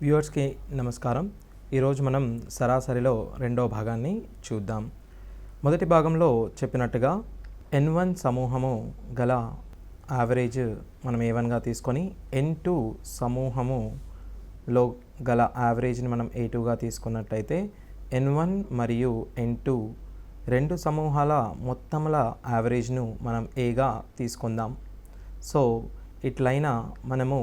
వ్యూవర్స్కి నమస్కారం. ఈరోజు మనం సరాసరిలో రెండో భాగాన్ని చూద్దాం. మొదటి భాగంలో చెప్పినట్టుగా N1 సమూహము గల యావరేజ్ మనం A1గా తీసుకొని N2 సమూహములో గల యావరేజ్ని మనం A2గా తీసుకున్నట్టయితే N1 మరియు N2 రెండు సమూహాల మొత్తముల యావరేజ్ను మనం Aగా తీసుకుందాం. సో ఇట్లయినా మనము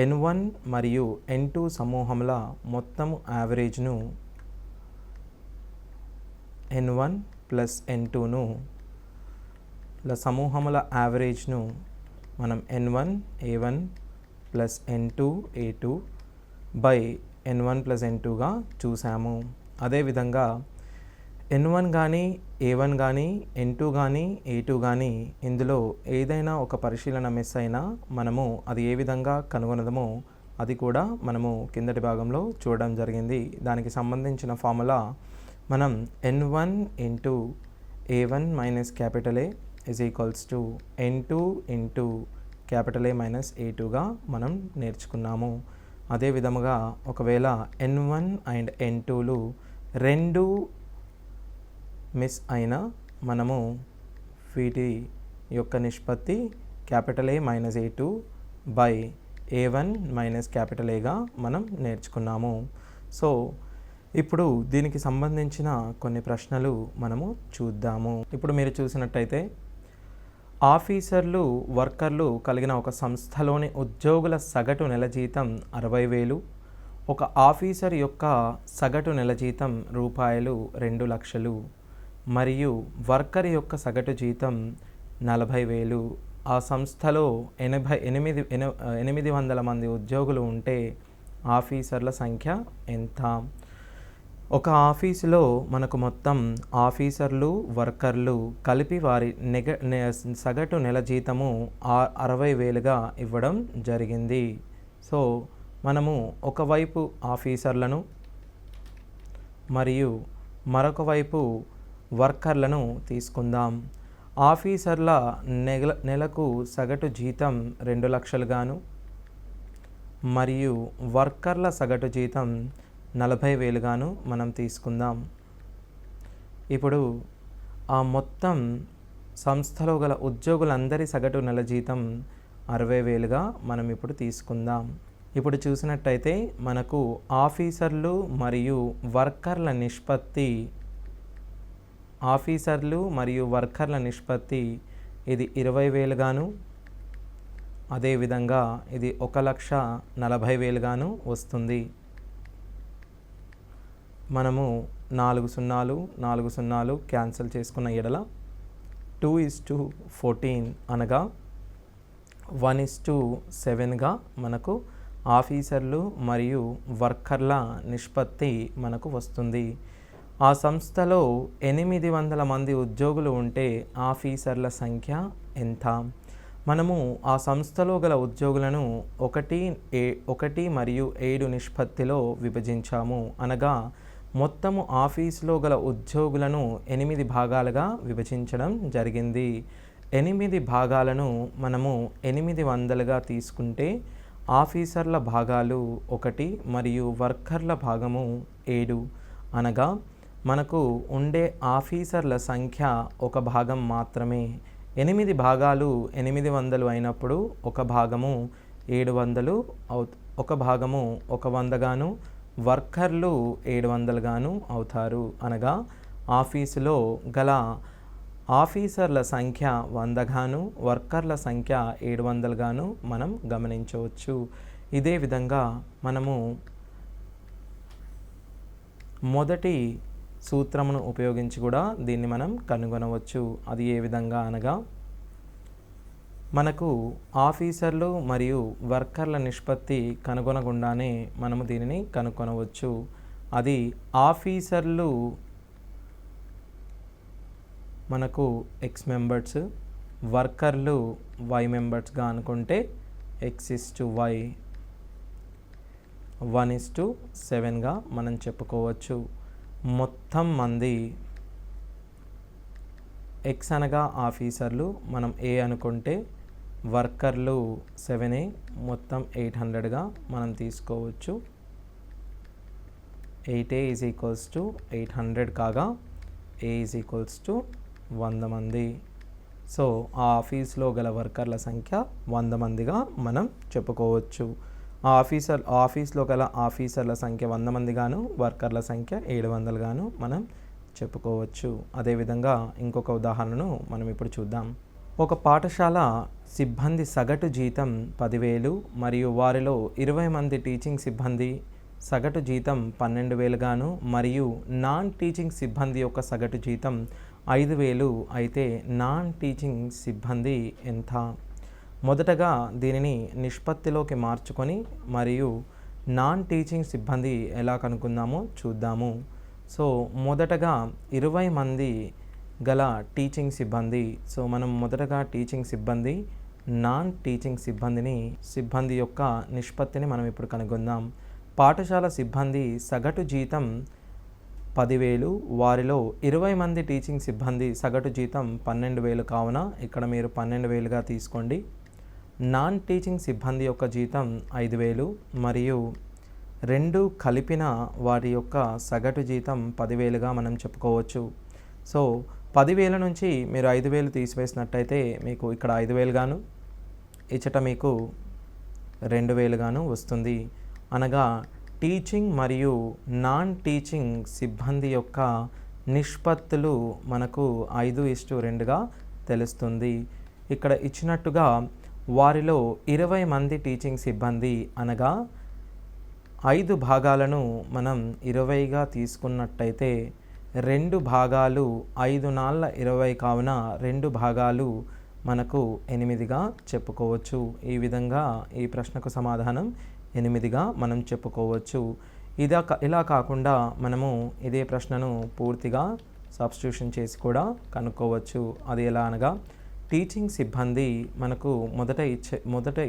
N1 మరియు N2 సమూహముల మొత్తము యావరేజ్ను N1 ప్లస్ N2ను సమూహముల యావరేజ్ను మనం N1 A1 plus N2 A2 by N1 plus N2గా చూసాము. అదేవిధంగా N1 కానీ A1 కానీ N2 కానీ A2 కానీ ఇందులో ఏదైనా ఒక పరిశీలన మిస్ అయినా మనము అది ఏ విధంగా కనుగొనదమో అది కూడా మనము కిందటి భాగంలో చూడడం జరిగింది. దానికి సంబంధించిన ఫార్ములా మనం N1 into A1 minus capital A is equals to N2 into capital A minus A2గా మనం నేర్చుకున్నాము. అదే విధముగా ఒకవేళ N1 అండ్ N2లు రెండు మిస్ అయినా మనము వీటి యొక్క నిష్పత్తి capital A minus A2 by A1 minus capital Aగా మనం నేర్చుకున్నాము. సో ఇప్పుడు దీనికి సంబంధించిన కొన్ని ప్రశ్నలు మనము చూద్దాము. ఇప్పుడు మీరు చూసినట్టయితే ఆఫీసర్లు వర్కర్లు కలిగిన ఒక సంస్థలోని ఉద్యోగుల సగటు నెల జీతం 60,000. ఒక ఆఫీసర్ యొక్క సగటు నెల జీతం రూపాయలు 2,00,000 మరియు వర్కర్ యొక్క సగటు జీతం 40,000. ఆ సంస్థలో 800 మంది ఉద్యోగులు ఉంటే ఆఫీసర్ల సంఖ్య ఎంత? ఒక ఆఫీసులో మనకు మొత్తం ఆఫీసర్లు వర్కర్లు కలిపి వారి సగటు నెల జీతము 60,000గా ఇవ్వడం జరిగింది. సో మనము ఒకవైపు ఆఫీసర్లను మరియు మరొక వైపు వర్కర్లను తీసుకుందాం. ఆఫీసర్ల నెలకు సగటు జీతం 2,00,000 గాను మరియు వర్కర్ల సగటు జీతం 40,000 గాను మనం తీసుకుందాం. ఇప్పుడు ఆ మొత్తం సంస్థలో గల ఉద్యోగులందరి సగటు నెల జీతం 60,000గా మనం ఇప్పుడు తీసుకుందాం. ఇప్పుడు చూసినట్టయితే మనకు ఆఫీసర్లు మరియు వర్కర్ల నిష్పత్తి ఇది 20,000 గాను అదేవిధంగా ఇది 1,40,000 గాను వస్తుంది. మనము 4 సున్నాలు క్యాన్సిల్ చేసుకున్న ఎడల 2:14 అనగా 1:7గా మనకు ఆఫీసర్లు మరియు వర్కర్ల నిష్పత్తి మనకు వస్తుంది. ఆ సంస్థలో 800 మంది ఉద్యోగులు ఉంటే ఆఫీసర్ల సంఖ్య ఎంత? మనము ఆ సంస్థలో గల ఉద్యోగులను 1 మరియు 7 నిష్పత్తిలో విభజించాము. అనగా మొత్తము ఆఫీసులో గల ఉద్యోగులను 8 భాగాలుగా విభజించడం జరిగింది. 8 భాగాలను మనము 800గా తీసుకుంటే ఆఫీసర్ల భాగాలు 1 మరియు వర్కర్ల భాగము 7. అనగా మనకు ఉండే ఆఫీసర్ల సంఖ్య ఒక భాగం మాత్రమే. 8 భాగాలు 800 అయినప్పుడు ఒక భాగము 700 ఒక భాగము 100 గాను వర్కర్లు 700 గాను అవుతారు. అనగా ఆఫీసులో గల ఆఫీసర్ల సంఖ్య 100 గాను వర్కర్ల సంఖ్య 700 గాను మనం గమనించవచ్చు. ఇదే విధంగా మనము మొదటి సూత్రమును ఉపయోగించి కూడా దీన్ని మనం కనుగొనవచ్చు. అది ఏ విధంగా అనగా మనకు ఆఫీసర్లు మరియు వర్కర్ల నిష్పత్తి కనుగొనకుండానే మనము దీనిని కనుగొనవచ్చు. అది ఆఫీసర్లు మనకు X మెంబర్స్, వర్కర్లు Y మెంబర్స్గా అనుకుంటే X:Y 1:7గా మనం చెప్పుకోవచ్చు. మొత్తం మంది X అనగా ఆఫీసర్లు మనం A అనుకుంటే వర్కర్లు 7A మొత్తం 800గా మనం తీసుకోవచ్చు. 8A ఈజ్ ఈక్వల్స్ టు 800 కాగా A ఈజ్ ఈక్వల్స్ టు 100 మంది. సో ఆ ఆఫీస్లో గల వర్కర్ల సంఖ్య 100 మందిగా మనం చెప్పుకోవచ్చు. ఆఫీస్లో గల ఆఫీసర్ల సంఖ్య 100 మంది గాను, వర్కర్ల సంఖ్య 700 గాను మనం చెప్పుకోవచ్చు. అదేవిధంగా ఇంకొక ఉదాహరణను మనం ఇప్పుడు చూద్దాం. ఒక పాఠశాల సిబ్బంది సగటు జీతం 10,000 మరియు వారిలో 20 మంది టీచింగ్ సిబ్బంది సగటు జీతం 12,000 గాను మరియు నాన్ టీచింగ్ సిబ్బంది యొక్క సగటు జీతం 5,000 అయితే నాన్ టీచింగ్ సిబ్బంది ఎంత? మొదటగా దీనిని నిష్పత్తిలోకి మార్చుకొని మరియు నాన్ టీచింగ్ సిబ్బంది ఎలా కనుక్కుందామో చూద్దాము. సో మొదటగా 20 మంది గల టీచింగ్ సిబ్బంది. సో మనం మొదటగా టీచింగ్ సిబ్బంది, నాన్ టీచింగ్ సిబ్బంది యొక్క నిష్పత్తిని మనం ఇప్పుడు కనుగొందాం. పాఠశాల సిబ్బంది సగటు జీతం 10,000, వారిలో 20 మంది టీచింగ్ సిబ్బంది సగటు జీతం 12,000 కావున ఇక్కడ మీరు 12,000గా తీసుకోండి. నాన్ టీచింగ్ సిబ్బంది యొక్క జీతం 5,000 మరియు రెండు కలిపిన వారి యొక్క సగటు జీతం 10,000గా మనం చెప్పుకోవచ్చు. సో 10,000 నుంచి మీరు 5,000 తీసివేసినట్టయితే మీకు ఇక్కడ 5,000 గాను, ఇచ్చట మీకు 2,000 గాను వస్తుంది. అనగా టీచింగ్ మరియు నాన్ టీచింగ్ సిబ్బంది యొక్క నిష్పత్తులు మనకు 5:2గా తెలుస్తుంది. ఇక్కడ ఇచ్చినట్టుగా వారిలో 20 మంది టీచింగ్ సిబ్బంది అనగా 5 భాగాలను మనం 20గా తీసుకున్నట్టయితే 2 భాగాలు 5 నాళ్ళ 20 కావున 2 భాగాలు మనకు 8గా చెప్పుకోవచ్చు. ఈ విధంగా ఈ ప్రశ్నకు సమాధానం 8గా మనం చెప్పుకోవచ్చు. ఇలా కాకుండా మనము ఇదే ప్రశ్నను పూర్తిగా సబ్స్టిట్యూషన్ చేసి కూడా కనుక్కోవచ్చు. అది ఎలా అనగా టీచింగ్ సిబ్బంది మనకు మొదట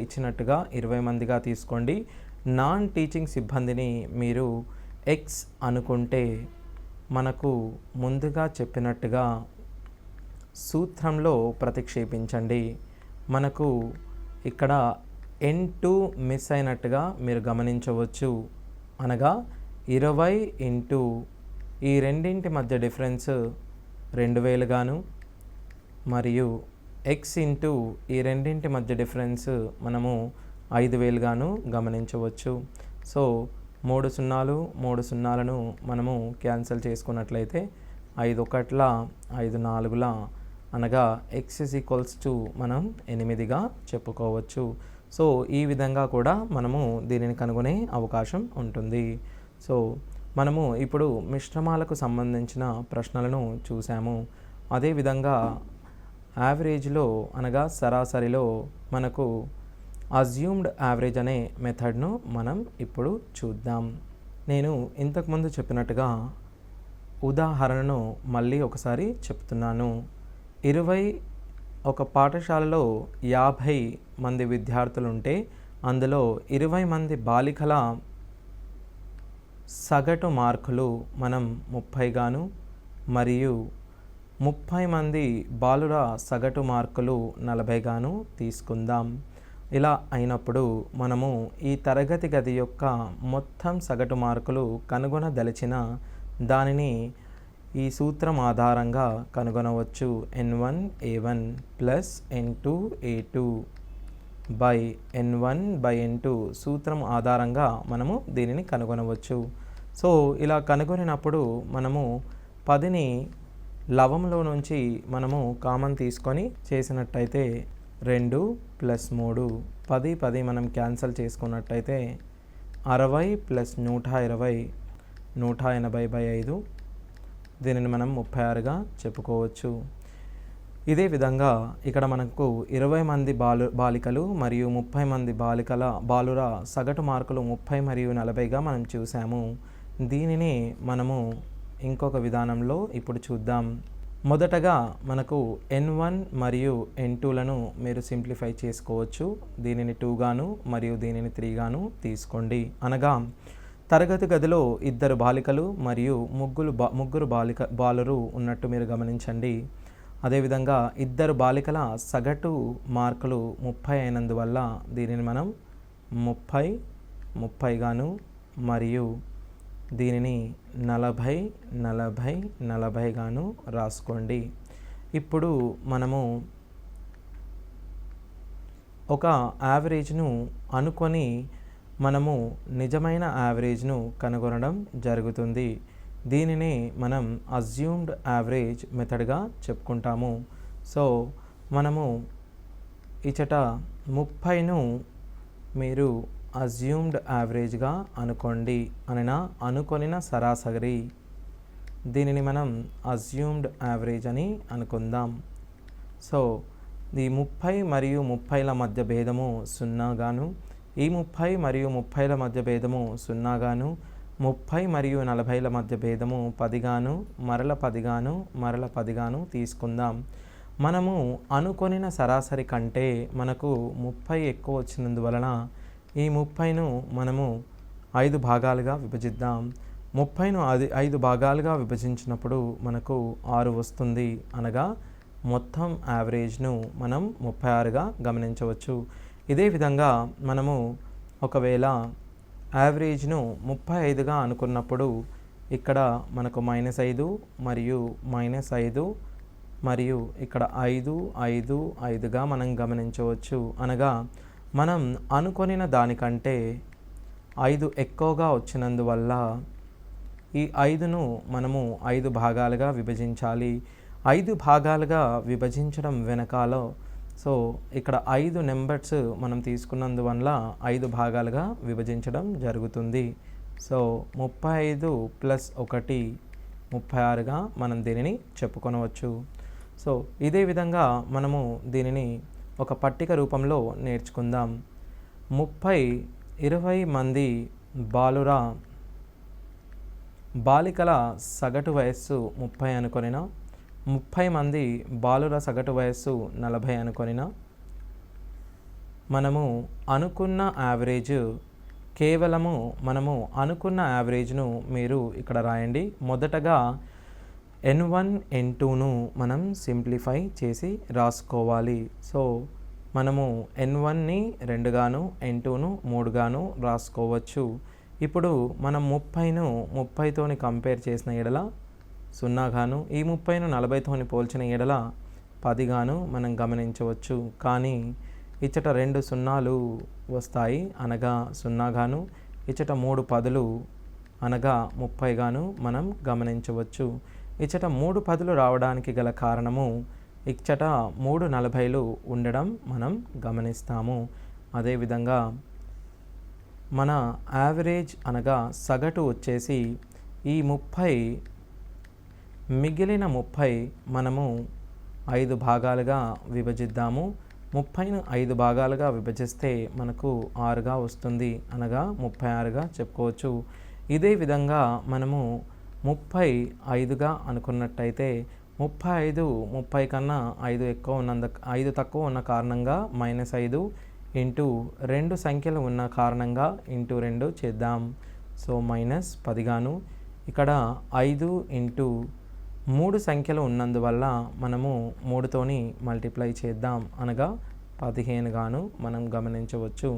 ఇచ్చినట్టుగా 20 మందిగా తీసుకోండి. నాన్ టీచింగ్ సిబ్బందిని మీరు ఎక్స్ అనుకుంటే మనకు ముందుగా చెప్పినట్టుగా సూత్రంలో ప్రతిక్షేపించండి. మనకు ఇక్కడ N2 మిస్ అయినట్టుగా మీరు గమనించవచ్చు. అనగా 20 ఇంటూ ఈ రెండింటి మధ్య డిఫరెన్స్ 2,000 గాను మరియు ఎక్స్ ఇంటూ ఈ రెండింటి మధ్య డిఫరెన్స్ మనము 5,000 గాను గమనించవచ్చు. సో 3 సున్నాలను మనము క్యాన్సిల్ చేసుకున్నట్లయితే 5 1ల 5 4ల అనగా ఎక్స్ ఈజ్ ఈక్వల్స్ టు మనం 8గా చెప్పుకోవచ్చు. సో ఈ విధంగా కూడా మనము దీనిని కనుగొనే అవకాశం ఉంటుంది. సో మనము ఇప్పుడు మిశ్రమాలకు సంబంధించిన ప్రశ్నలను చూసాము. అదేవిధంగా యావరేజ్లో అనగా సరాసరిలో మనకు అజ్యూమ్డ్ యావరేజ్ అనే మెథడ్ను మనం ఇప్పుడు చూద్దాం. నేను ఇంతకుముందు చెప్పినట్టుగా ఉదాహరణను మళ్ళీ ఒకసారి చెప్తున్నాను. ఒక పాఠశాలలో 50 మంది విద్యార్థులు ఉంటే అందులో 20 మంది బాలికల సగటు మార్కులు మనం 30 గాను మరియు 30 మంది బాలుర సగటు మార్కులు 40 గాను తీసుకుందాం. ఇలా అయినప్పుడు మనము ఈ తరగతి గది యొక్క మొత్తం సగటు మార్కులు కనుగొనదలిచిన దానిని ఈ సూత్రం ఆధారంగా కనుగొనవచ్చు. N1 A1 plus N2 A2 by N1 by N2 సూత్రం ఆధారంగా మనము దీనిని కనుగొనవచ్చు. సో ఇలా కనుగొనినప్పుడు మనము 10ని లవంలో నుంచి మనము కామన్ తీసుకొని చేసినట్టయితే 2 ప్లస్ 3 10 మనం క్యాన్సిల్ చేసుకున్నట్టయితే 60 ప్లస్ 120 180/5 దీనిని మనం 36గా చెప్పుకోవచ్చు. ఇదే విధంగా ఇక్కడ మనకు 20 మంది బాలికలు మరియు 30 మంది బాలుర సగటు మార్కులు 30 మరియు 40గా మనం చూసాము. దీనిని మనము ఇంకొక విధానంలో ఇప్పుడు చూద్దాం. మొదటగా మనకు N1 మరియు N2లను మీరు సింప్లిఫై చేసుకోవచ్చు. దీనిని 2 గాను మరియు దీనిని 3 గాను తీసుకోండి. అనగా తరగతి గదిలో 2 బాలికలు మరియు ముగ్గురు బాలురు ఉన్నట్టు మీరు గమనించండి. అదేవిధంగా 2 బాలికల సగటు మార్కులు 30 అయినందువల్ల దీనిని మనం 30 గాను మరియు దీనిని 40 40 40 గాను రాసుకోండి. ఇప్పుడు మనము ఒక యావరేజ్ను అనుకొని మనము నిజమైన యావరేజ్ను కనుగొనడం జరుగుతుంది. దీనిని మనం అజ్యూమ్డ్ యావరేజ్ మెథడ్గా చెప్పుకుంటాము. సో మనము ఇచట 30ను మీరు అజ్యూమ్డ్ యావరేజ్గా అనుకోండి అనుకొనిన సరాసరి. దీనిని మనం అజ్యూమ్డ్ యావరేజ్ అని అనుకుందాం. సో ఈ 30 మరియు 30ల మధ్య భేదము 0 గాను, ఈ 30 మరియు 30ల మధ్య భేదము 0 గాను, 30 మరియు 40ల మధ్య భేదము 10 గాను, మరల 10 గాను, మరల 10 గాను తీసుకుందాం. మనము అనుకొనిన సరాసరి కంటే మనకు 30 ఎక్కువ వచ్చినందువలన ఈ 30ను మనము 5 భాగాలుగా విభజిద్దాం. 30ను 5 భాగాలుగా విభజించినప్పుడు మనకు 6 వస్తుంది. అనగా మొత్తం యావరేజ్ను మనం 36గా గమనించవచ్చు. ఇదే విధంగా మనము ఒకవేళ యావరేజ్ను 35గా అనుకున్నప్పుడు ఇక్కడ మనకు -5 మరియు -5 మరియు ఇక్కడ 5 5 5గా మనం గమనించవచ్చు. అనగా మనం అనుకొనిన దానికంటే 5 ఎక్కువగా వచ్చినందువల్ల ఈ 5ను మనము 5 భాగాలుగా విభజించాలి. 5 భాగాలుగా విభజించడం వెనకాల సో ఇక్కడ 5 నెంబర్స్ మనం తీసుకున్నందువల్ల 5 భాగాలుగా విభజించడం జరుగుతుంది. సో 35 + 1 36గా మనం దీనిని చెప్పుకొనవచ్చు. సో ఇదే విధంగా మనము దీనిని ఒక పట్టిక రూపంలో నేర్చుకుందాం. 20 మంది బాలికల సగటు వయస్సు 30 అనుకొనిన, 30 మంది బాలుర సగటు వయస్సు 40 అనుకొనిన, మనము అనుకున్న యావరేజ్ కేవలము మనము అనుకున్న యావరేజ్ను మీరు ఇక్కడ రాయండి. మొదటగా N1 N2ను మనం సింప్లిఫై చేసి రాసుకోవాలి. సో మనము N1ని 2 గాను, N2ను 3 గాను రాసుకోవచ్చు. ఇప్పుడు మనం 30ను 30తోని కంపేర్ చేసిన ఎడల 0 గాను, ఈ 30ను 40తోని పోల్చిన ఎడల 10 గాను మనం గమనించవచ్చు. కానీ ఇచ్చట 2 సున్నాలు వస్తాయి అనగా 0 గాను, ఇచ్చట 3 10లు అనగా 30 గాను మనం గమనించవచ్చు. ఇచ్చట 3 10లు రావడానికి గల కారణము ఇచ్చట 3 40లు ఉండడం మనం గమనిస్తాము. అదేవిధంగా మన యావరేజ్ అనగా సగటు వచ్చేసి ఈ 30 మిగిలిన 30 మనము 5 భాగాలుగా విభజిద్దాము. 30ను 5 భాగాలుగా విభజిస్తే మనకు 6గా వస్తుంది. అనగా 36గా చెప్పుకోవచ్చు. ఇదే విధంగా మనము 35గా అనుకున్నట్టయితే 30 కన్నా 5 తక్కువ ఉన్న కారణంగా -5 ఇంటూ 2 సంఖ్యలు ఉన్న కారణంగా ఇంటూ 2 చేద్దాం. సో -10 గాను, ఇక్కడ 5 ఇంటూ 3 సంఖ్యలు ఉన్నందువల్ల మనము 3తోని మల్టిప్లై చేద్దాం. అనగా 15 గాను మనం గమనించవచ్చు.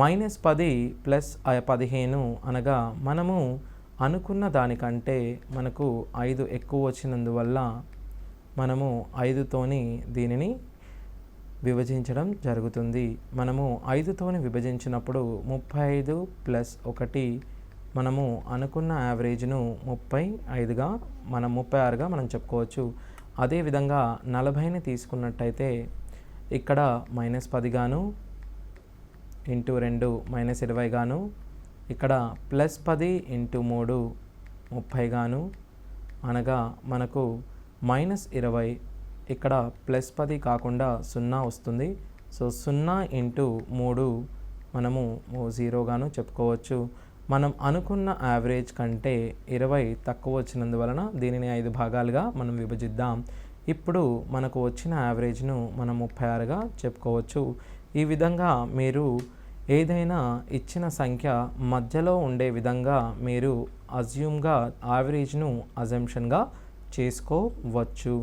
-10 + 15 అనగా మనము అనుకున్న దానికంటే మనకు 5 ఎక్కువ వచ్చినందువల్ల మనము 5తోని దీనిని విభజించడం జరుగుతుంది. మనము 5తోని విభజించినప్పుడు 35 + 1 మనము అనుకున్న యావరేజ్ను 36గా మనం చెప్పుకోవచ్చు. అదేవిధంగా 40ని తీసుకున్నట్టయితే ఇక్కడ -10 గాను, ఇంటూ 2 -20 గాను, ఇక్కడ +10 ఇంటూ 3 30 గాను, అనగా మనకు -20 ఇక్కడ +10 కాకుండా 0 వస్తుంది. సో 0 ఇంటూ 3 మనము 0 గాను చెప్పుకోవచ్చు. మనం అనుకున్న యావరేజ్ కంటే 20 తక్కువ వచ్చినందువలన దీనిని 5 భాగాలుగా మనం విభజిద్దాం. ఇప్పుడు మనకు వచ్చిన యావరేజ్ను మనం 36గా చెప్పుకోవచ్చు. ఈ విధంగా మీరు ఏదైనా ఇచ్చిన సంఖ్య మధ్యలో ఉండే విధంగా మీరు అజ్యూమ్గా యావరేజ్ను అజంప్షన్గా చేసుకోవచ్చు.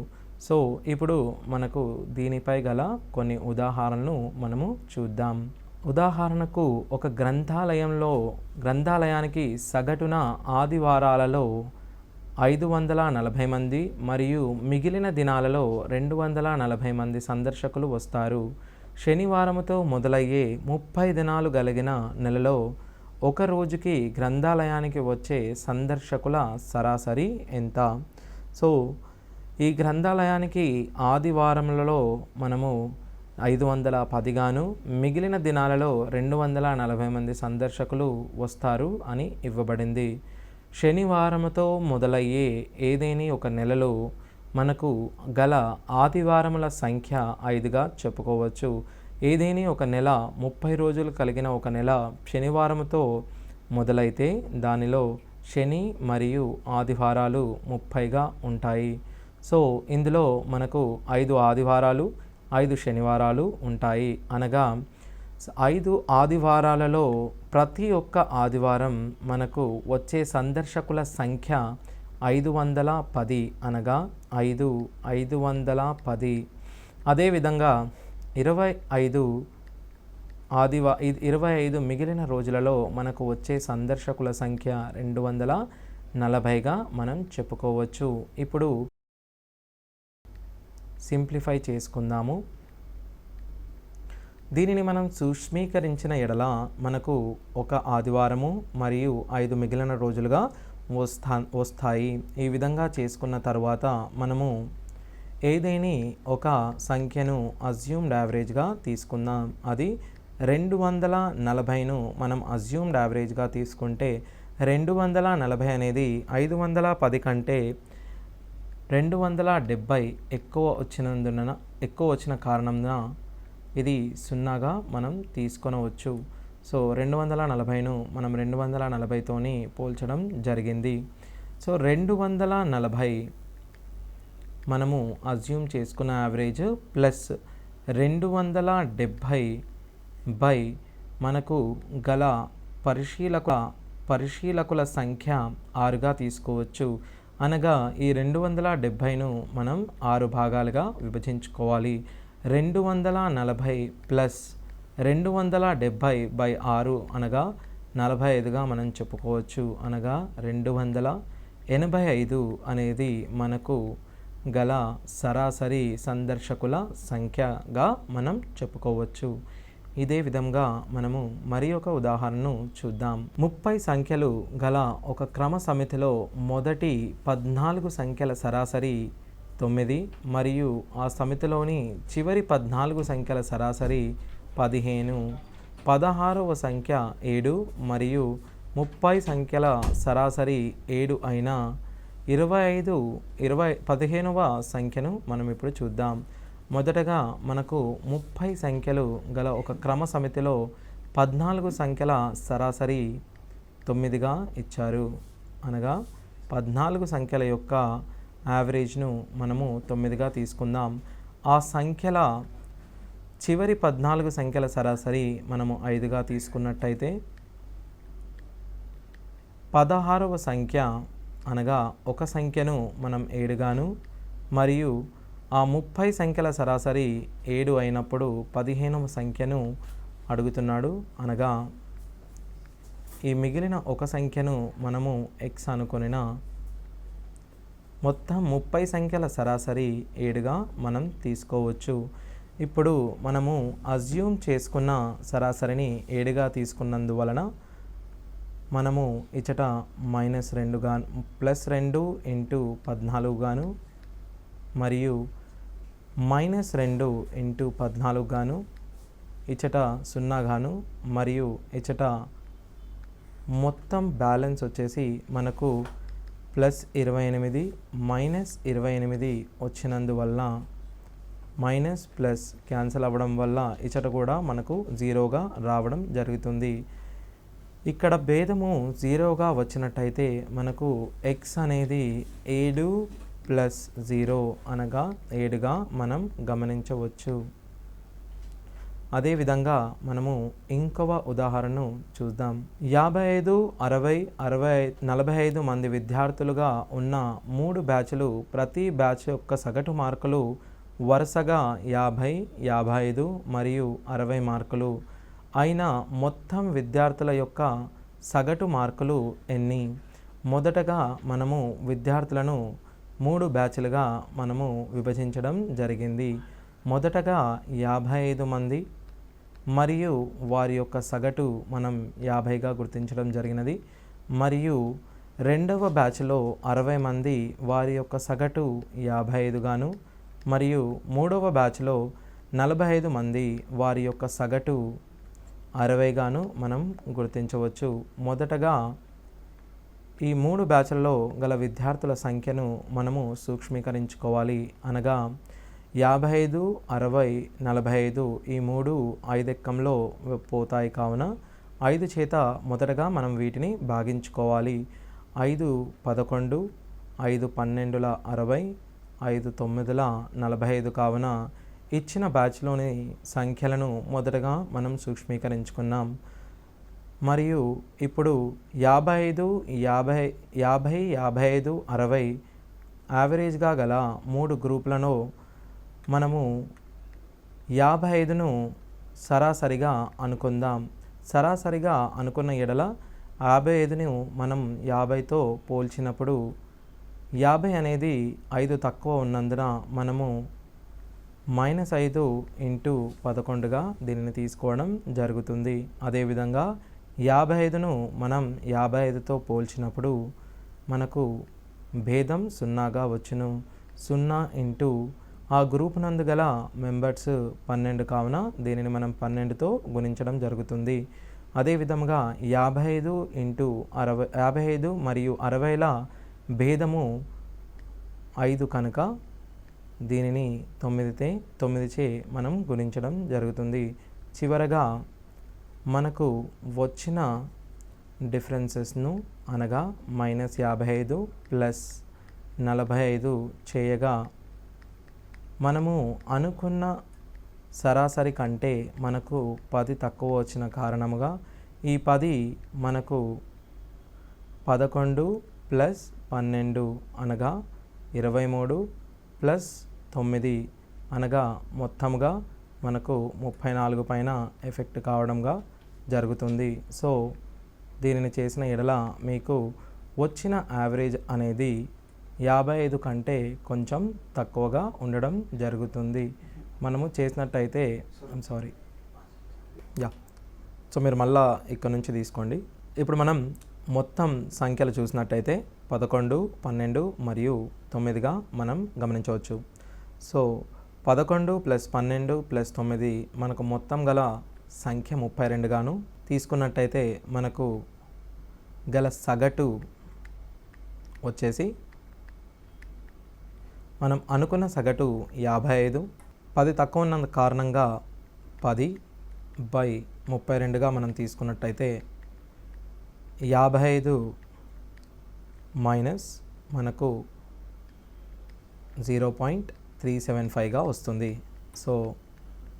సో ఇప్పుడు మనకు దీనిపై గల కొన్ని ఉదాహరణలు మనము చూద్దాం. ఉదాహరణకు ఒక గ్రంథాలయానికి సగటున ఆదివారాలలో 540 మంది మరియు మిగిలిన దినాలలో 240 మంది సందర్శకులు వస్తారు. శనివారముతో మొదలయ్యే 30 దినాలు కలిగిన నెలలో ఒక రోజుకి గ్రంథాలయానికి వచ్చే సందర్శకుల సరాసరి ఎంత? సో ఈ గ్రంథాలయానికి ఆదివారములలో మనము 510 గాను మిగిలిన దినాలలో 240 మంది సందర్శకులు వస్తారు అని ఇవ్వబడింది. శనివారముతో మొదలయ్యే ఏదేని ఒక నెలలో మనకు గల ఆదివారముల సంఖ్య 5గా చెప్పుకోవచ్చు. ఏదేని ఒక నెల 30 రోజులు కలిగిన ఒక నెల శనివారముతో మొదలైతే దానిలో శని మరియు ఆదివారాలు 30గా ఉంటాయి. సో ఇందులో మనకు 5 ఆదివారాలు 5 శనివారాలు ఉంటాయి. అనగా 5 ఆదివారాలలో ప్రతి ఒక్క ఆదివారం మనకు వచ్చే సందర్శకుల సంఖ్య 510, అనగా 510. అదేవిధంగా 25 మిగిలిన రోజులలో మనకు వచ్చే సందర్శకుల సంఖ్య 240గా మనం చెప్పుకోవచ్చు. ఇప్పుడు సింప్లిఫై చేసుకుందాము. దీనిని మనం సూక్ష్మీకరించిన ఎడల మనకు ఒక ఆదివారము మరియు 5 మిగిలిన రోజులుగా వస్తాయి. ఈ విధంగా చేసుకున్న తర్వాత మనము ఏదేని ఒక సంఖ్యను అజ్యూమ్డ్ యావరేజ్గా తీసుకుందాం. అది 240ను మనం అజ్యూమ్డ్ యావరేజ్గా తీసుకుంటే 240 అనేది 510 కంటే 270 ఎక్కువ వచ్చిన కారణంగా ఇది 0గా మనం తీసుకొనవచ్చు. సో 240ను మనం 240తోని పోల్చడం జరిగింది. సో 240 మనము అజ్యూమ్ చేసుకున్న యావరేజ్ ప్లస్ 270 బై మనకు గల పరిశీలకుల సంఖ్య 6గా తీసుకోవచ్చు. అనగా ఈ 270ను మనం 6 భాగాలుగా విభజించుకోవాలి. 240 ప్లస్ 270/6 అనగా 45గా మనం చెప్పుకోవచ్చు. అనగా 285 అనేది మనకు గల సరాసరి సందర్శకుల సంఖ్యగా మనం చెప్పుకోవచ్చు. ఇదే విధంగా మనము మరి ఒక ఉదాహరణను చూద్దాం. 30 సంఖ్యలు గల ఒక క్రమ సమితిలో మొదటి 14 సంఖ్యల సరాసరి 9 మరియు ఆ సమితిలోని చివరి 14 సంఖ్యల సరాసరి 15, 16వ సంఖ్య 7 మరియు 30 సంఖ్యల సరాసరి 7 అయిన 15వ సంఖ్యను మనం ఇప్పుడు చూద్దాం. మొదటగా మనకు 30 సంఖ్యలు గల ఒక క్రమ సమితిలో 14 సంఖ్యల సరాసరి 9గా ఇచ్చారు. అనగా 14 సంఖ్యల యొక్క యావరేజ్ను మనము 9గా తీసుకుందాం. ఆ సంఖ్యల చివరి 14 సంఖ్యల సరాసరి మనము 5గా తీసుకున్నట్టయితే 16వ సంఖ్య అనగా ఒక సంఖ్యను మనం 7గాను మరియు ఆ 30 సంఖ్యల సరాసరి 7 అయినప్పుడు 15వ సంఖ్యను అడుగుతున్నాడు. అనగా ఈ మిగిలిన ఒక సంఖ్యను మనము x అనుకొనిన మొత్తం 30 సంఖ్యల సరాసరి 7గా మనం తీసుకోవచ్చు. ఇప్పుడు మనము అజ్యూమ్ చేసుకున్న సరాసరిని 7గా తీసుకున్నందువలన మనము ఇచ్చట -2 గాను +2 × 14 గాను మరియు -2 × 14 గాను ఇచ్చట 0 గాను మరియు ఇచ్చట మొత్తం బ్యాలెన్స్ వచ్చేసి మనకు +28 -28 వచ్చినందువల్ల మైనస్ ప్లస్ క్యాన్సిల్ అవ్వడం వల్ల ఇచ్చట కూడా మనకు 0గా రావడం జరుగుతుంది. ఇక్కడ భేదము 0గా వచ్చినట్టయితే మనకు x అనేది 7 + 0 అనగా 7గా మనం గమనించవచ్చు. అదేవిధంగా మనము ఇంకొక ఉదాహరణను చూద్దాం. 55, 60, 45 మంది విద్యార్థులుగా ఉన్న 3 బ్యాచ్లు ప్రతి బ్యాచ్ యొక్క సగటు మార్కులు వరుసగా 50, 55 మరియు 60 మార్కులు. అయిన మొత్తం విద్యార్థుల యొక్క సగటు మార్కులు ఎన్ని? మొదటగా మనము విద్యార్థులను 3 బ్యాచ్లుగా మనము విభజించడం జరిగింది. మొదటగా 55 మంది మరియు వారి యొక్క సగటు మనం 50గా గుర్తించడం జరిగినది. మరియు రెండవ బ్యాచ్లో 60 మంది వారి యొక్క సగటు 55 గాను, మరియు మూడవ బ్యాచ్లో 45 మంది వారి యొక్క సగటు 60 గాను మనం గుర్తించవచ్చు. మొదటగా ఈ 3 బ్యాచ్లలో గల విద్యార్థుల సంఖ్యను మనము సూక్ష్మీకరించుకోవాలి. అనగా 55, 60, 45 ఈ 3 5 ఎక్కంలో పోతాయి కావున 5 చేత మొదటగా మనం వీటిని భాగించుకోవాలి. 5 11, 5 12ల 60, 5 9ల 45 కావున ఇచ్చిన బ్యాచ్లోని సంఖ్యలను మొదటగా మనం సూక్ష్మీకరించుకున్నాం. మరియు ఇప్పుడు 55, 50, 55, 60 యావరేజ్గా గల 3 గ్రూపులను మనము 55ను సరాసరిగా అనుకుందాం. సరాసరిగా అనుకున్న ఎడల 55ను మనం 50తో పోల్చినప్పుడు 50 అనేది 5 తక్కువ ఉన్నందున మనము -5 × 11గా దీనిని తీసుకోవడం జరుగుతుంది. అదేవిధంగా 55ను మనం 55తో పోల్చినప్పుడు మనకు భేదం 0గా వచ్చును. 0 ఆ గ్రూప్ నందు గల మెంబర్స్ 12 కావున దీనిని మనం 12తో గుణించడం జరుగుతుంది. అదేవిధంగా 55 × 60 55 మరియు 60ల భేదము 5 కనుక దీనిని 9చే మనం గుణించడం జరుగుతుంది. చివరగా మనకు వచ్చిన డిఫరెన్సెస్ను అనగా -55 + 45 చేయగా మనము అనుకున్న సరాసరి కంటే మనకు 10 తక్కువ వచ్చిన కారణముగా ఈ 10 మనకు 11 + 12 అనగా 23 + 9 అనగా మొత్తముగా మనకు 34 పైన ఎఫెక్ట్ కావడంగా జరుగుతుంది. సో దీనిని చేసిన ఎడల మీకు వచ్చిన యావరేజ్ అనేది 55 కంటే కొంచెం తక్కువగా ఉండడం జరుగుతుంది. మనము చేసినట్టయితే సో మీరు మళ్ళా ఇక్కడ నుంచి తీసుకోండి. ఇప్పుడు మనం మొత్తం సంఖ్యలు చూసినట్టయితే 11, 12 మరియు 9గా మనం గమనించవచ్చు. సో 11 + 12 + 9 మనకు మొత్తం గల సంఖ్య 32 గాను తీసుకున్నట్టయితే మనకు గల సగటు వచ్చేసి మనం అనుకున్న సగటు 55, 10 తక్కువ ఉన్న కారణంగా 10/32గా మనం తీసుకున్నట్టయితే 55 మైనస్ మనకు 0.375గా వస్తుంది. సో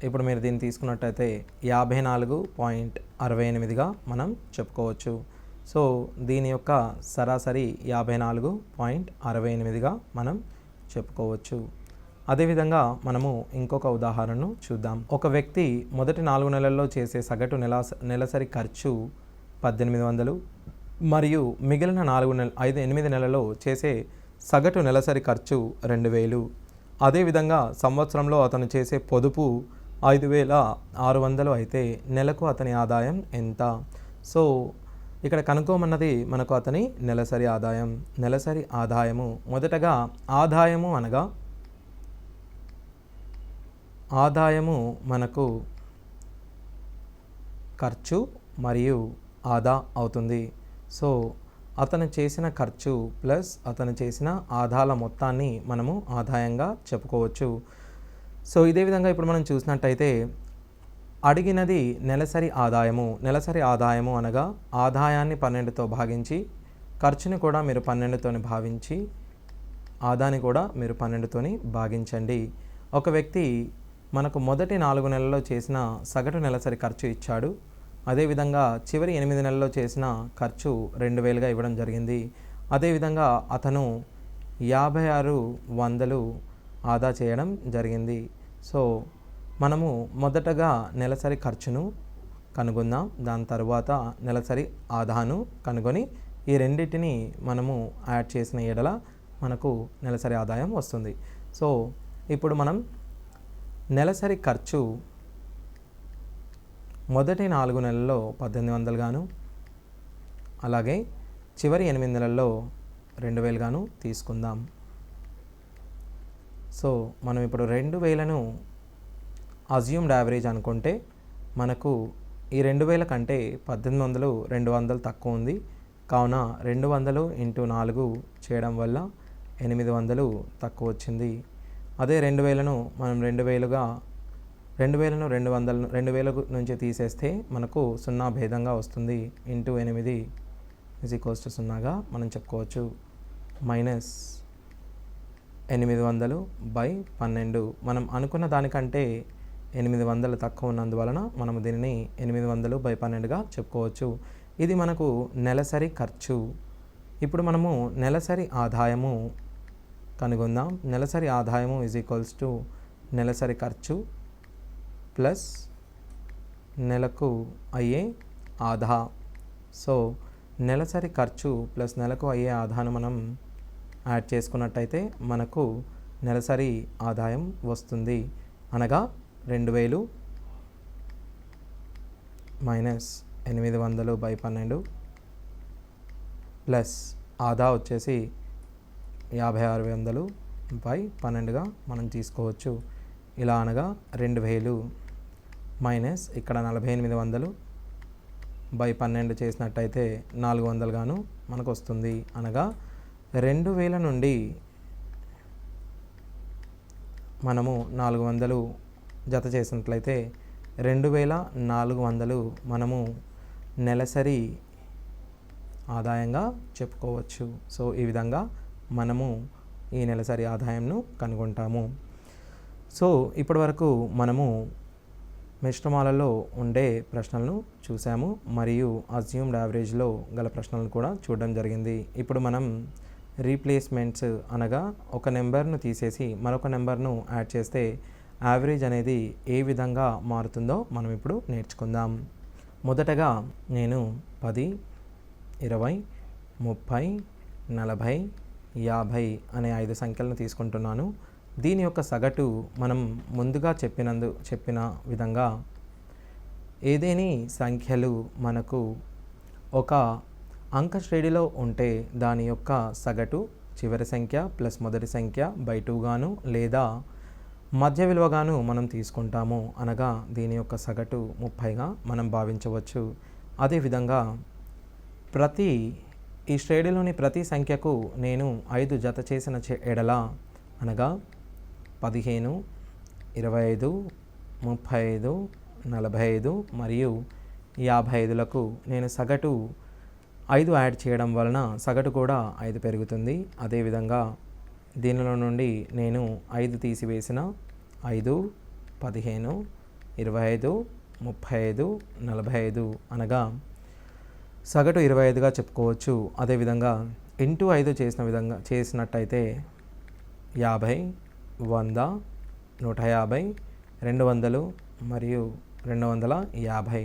ఇప్పుడు మీరు దీన్ని తీసుకున్నట్టయితే 54.68గా మనం చెప్పుకోవచ్చు. సో దీని యొక్క సరాసరి 54.68గా మనం చెప్పుకోవచ్చు. అదేవిధంగా మనము ఇంకొక ఉదాహరణను చూద్దాం. ఒక వ్యక్తి మొదటి 4 నెలల్లో చేసే సగటు నెలసరి ఖర్చు 1800 మరియు మిగిలిన 8 నెలల్లో చేసే సగటు నెలసరి ఖర్చు 2000. అదేవిధంగా సంవత్సరంలో అతను చేసే పొదుపు 5600 అయితే నెలకు అతని ఆదాయం ఎంత? సో ఇక్కడ కనుక్కోమన్నది మనకు అతని నెలసరి ఆదాయం. నెలసరి ఆదాయము మొదటగా ఆదాయము అనగా ఆదాయము మనకు ఖర్చు మరియు ఆదా అవుతుంది. సో అతను చేసిన ఖర్చు ప్లస్ అతను చేసిన ఆదాల మొత్తాన్ని మనము ఆదాయంగా చెప్పుకోవచ్చు. సో ఇదే విధంగా ఇప్పుడు మనం చూసినట్టయితే అడిగినది నెలసరి ఆదాయము. నెలసరి ఆదాయము అనగా ఆదాయాన్ని 12తో భాగించి ఖర్చుని కూడా మీరు 12తోని భావించి ఆదాయాన్ని కూడా మీరు 12తోని భాగించండి. ఒక వ్యక్తి మనకు మొదటి 4 నెలల్లో చేసిన సగటు నెలసరి ఖర్చు ఇచ్చాడు. అదేవిధంగా చివరి 8 నెలల్లో చేసిన ఖర్చు 2000గా ఇవ్వడం జరిగింది. అదేవిధంగా అతను 5600 ఆదా చేయడం జరిగింది. సో మనము మొదటగా నెలసరి ఖర్చును కనుగొందాం. దాని తర్వాత నెలసరి ఆదాను కనుగొని ఈ రెండింటిని మనము యాడ్ చేసిన ఎడల మనకు నెలసరి ఆదాయం వస్తుంది. సో ఇప్పుడు మనం నెలసరి ఖర్చు మొదటి 4 నెలల్లో 1800 గాను, అలాగే చివరి 8 నెలల్లో 2000 గాను తీసుకుందాం. సో మనం ఇప్పుడు 2000ను అజ్యూమ్డ్ యావరేజ్ అనుకుంటే మనకు ఈ 2000 కంటే 1800 200 తక్కువ ఉంది. కావున 200 × 4 చేయడం వల్ల 800 తక్కువ వచ్చింది. అదే 2000ను మనం 2000ను 2000 నుంచి తీసేస్తే మనకు 0 భేదంగా వస్తుంది. × 8 = 0గా మనం చెప్పుకోవచ్చు. -800/12 మనం అనుకున్న దానికంటే 800 తక్కువ ఉన్నందువలన మనము దీనిని 800/12గా చెప్పుకోవచ్చు. ఇది మనకు నెలసరి ఖర్చు. ఇప్పుడు మనము నెలసరి ఆదాయము కనుగొందాం. నెలసరి ఆదాయము = నెలసరి ఖర్చు ప్లస్ నెలకు అయ్యే ఆదా. సో నెలసరి ఖర్చు ప్లస్ నెలకు అయ్యే ఆదాను మనం యాడ్ చేసుకున్నట్టయితే మనకు నెలసరి ఆదాయం వస్తుంది. అనగా 2000 - 800/12 ప్లస్ ఆదా వచ్చేసి 5600/12గా మనం తీసుకోవచ్చు. ఇలా అనగా 2000 మైనస్ ఇక్కడ 4800/12 చేసినట్టయితే 400 గాను మనకు వస్తుంది. అనగా 2000 నుండి మనము 400 జత చేసినట్లయితే 2400 మనము నెలసరి ఆదాయంగా చెప్పుకోవచ్చు. సో ఈ విధంగా మనము ఈ నెలసరి ఆదాయంను కనుగొంటాము. సో ఇప్పటి వరకు మనము మిశ్రమాలలో ఉండే ప్రశ్నలను చూసాము మరియు అజ్యూమ్డ్ యావరేజ్లో గల ప్రశ్నలను కూడా చూడడం జరిగింది. ఇప్పుడు మనం రీప్లేస్మెంట్స్ అనగా ఒక నెంబర్ను తీసేసి మరొక నెంబర్ను యాడ్ చేస్తే యావరేజ్ అనేది ఏ విధంగా మారుతుందో మనం ఇప్పుడు నేర్చుకుందాం. మొదటగా నేను 10, 20, 30, 40, 50 అనే 5 సంఖ్యలను తీసుకుంటున్నాను. దీని యొక్క సగటు మనం ముందుగా చెప్పిన విధంగా ఏదేని సంఖ్యలు మనకు ఒక అంక శ్రేణిలో ఉంటే దాని యొక్క సగటు చివరి సంఖ్య ప్లస్ మొదటి సంఖ్య /2 గాను లేదా మధ్య విలువగాను మనం తీసుకుంటాము. అనగా దీని యొక్క సగటు 30గా మనం భావించవచ్చు. అదేవిధంగా ఈ శ్రేణిలోని ప్రతి సంఖ్యకు నేను 5 జత చేసిన ఎడల అనగా 15, 25, 35, 45 మరియు 55లకు నేను సగటు 5 యాడ్ చేయడం వలన సగటు కూడా 5 పెరుగుతుంది. అదేవిధంగా దీనిలో నుండి నేను 5 తీసివేసిన 5, 15, 25, 35, 45 అనగా సగటు 25గా చెప్పుకోవచ్చు. అదేవిధంగా ఇంటూ 5 చేసినట్టయితే 50, 100, 150, 200 మరియు 250.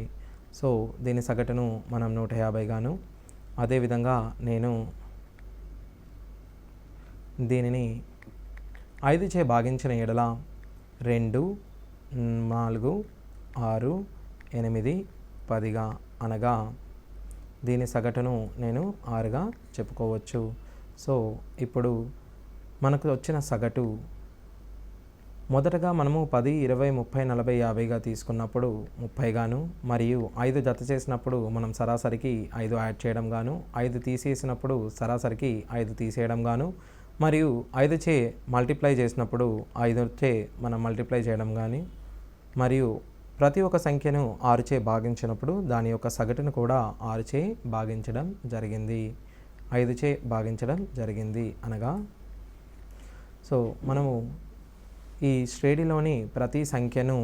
సో దీని సగటును మనం 150 గాను. అదేవిధంగా నేను దీనిని 5చే భాగించిన ఎడల 2, 4, 6, 8, 10గా అనగా దీని సగటును నేను 6గా చెప్పుకోవచ్చు. సో ఇప్పుడు మనకు వచ్చిన సగటు మొదటగా మనము 10, 20, 30, 40, 50గా తీసుకున్నప్పుడు 30 గాను మరియు 5 జత చేసినప్పుడు మనం సరాసరికి 5 యాడ్ చేయడం గాను, 5 తీసేసినప్పుడు సరాసరికి 5 తీసేయడం గాను మరియు 5చే మల్టిప్లై చేసినప్పుడు 5చే మనం మల్టిప్లై చేయడం కానీ మరియు ప్రతి ఒక్క సంఖ్యను 6చే భాగించినప్పుడు దాని యొక్క సగటును కూడా 6చే భాగించడం జరిగింది, 5చే భాగించడం జరిగింది. అనగా సో మనము ఈ శ్రేణిలోని ప్రతి సంఖ్యను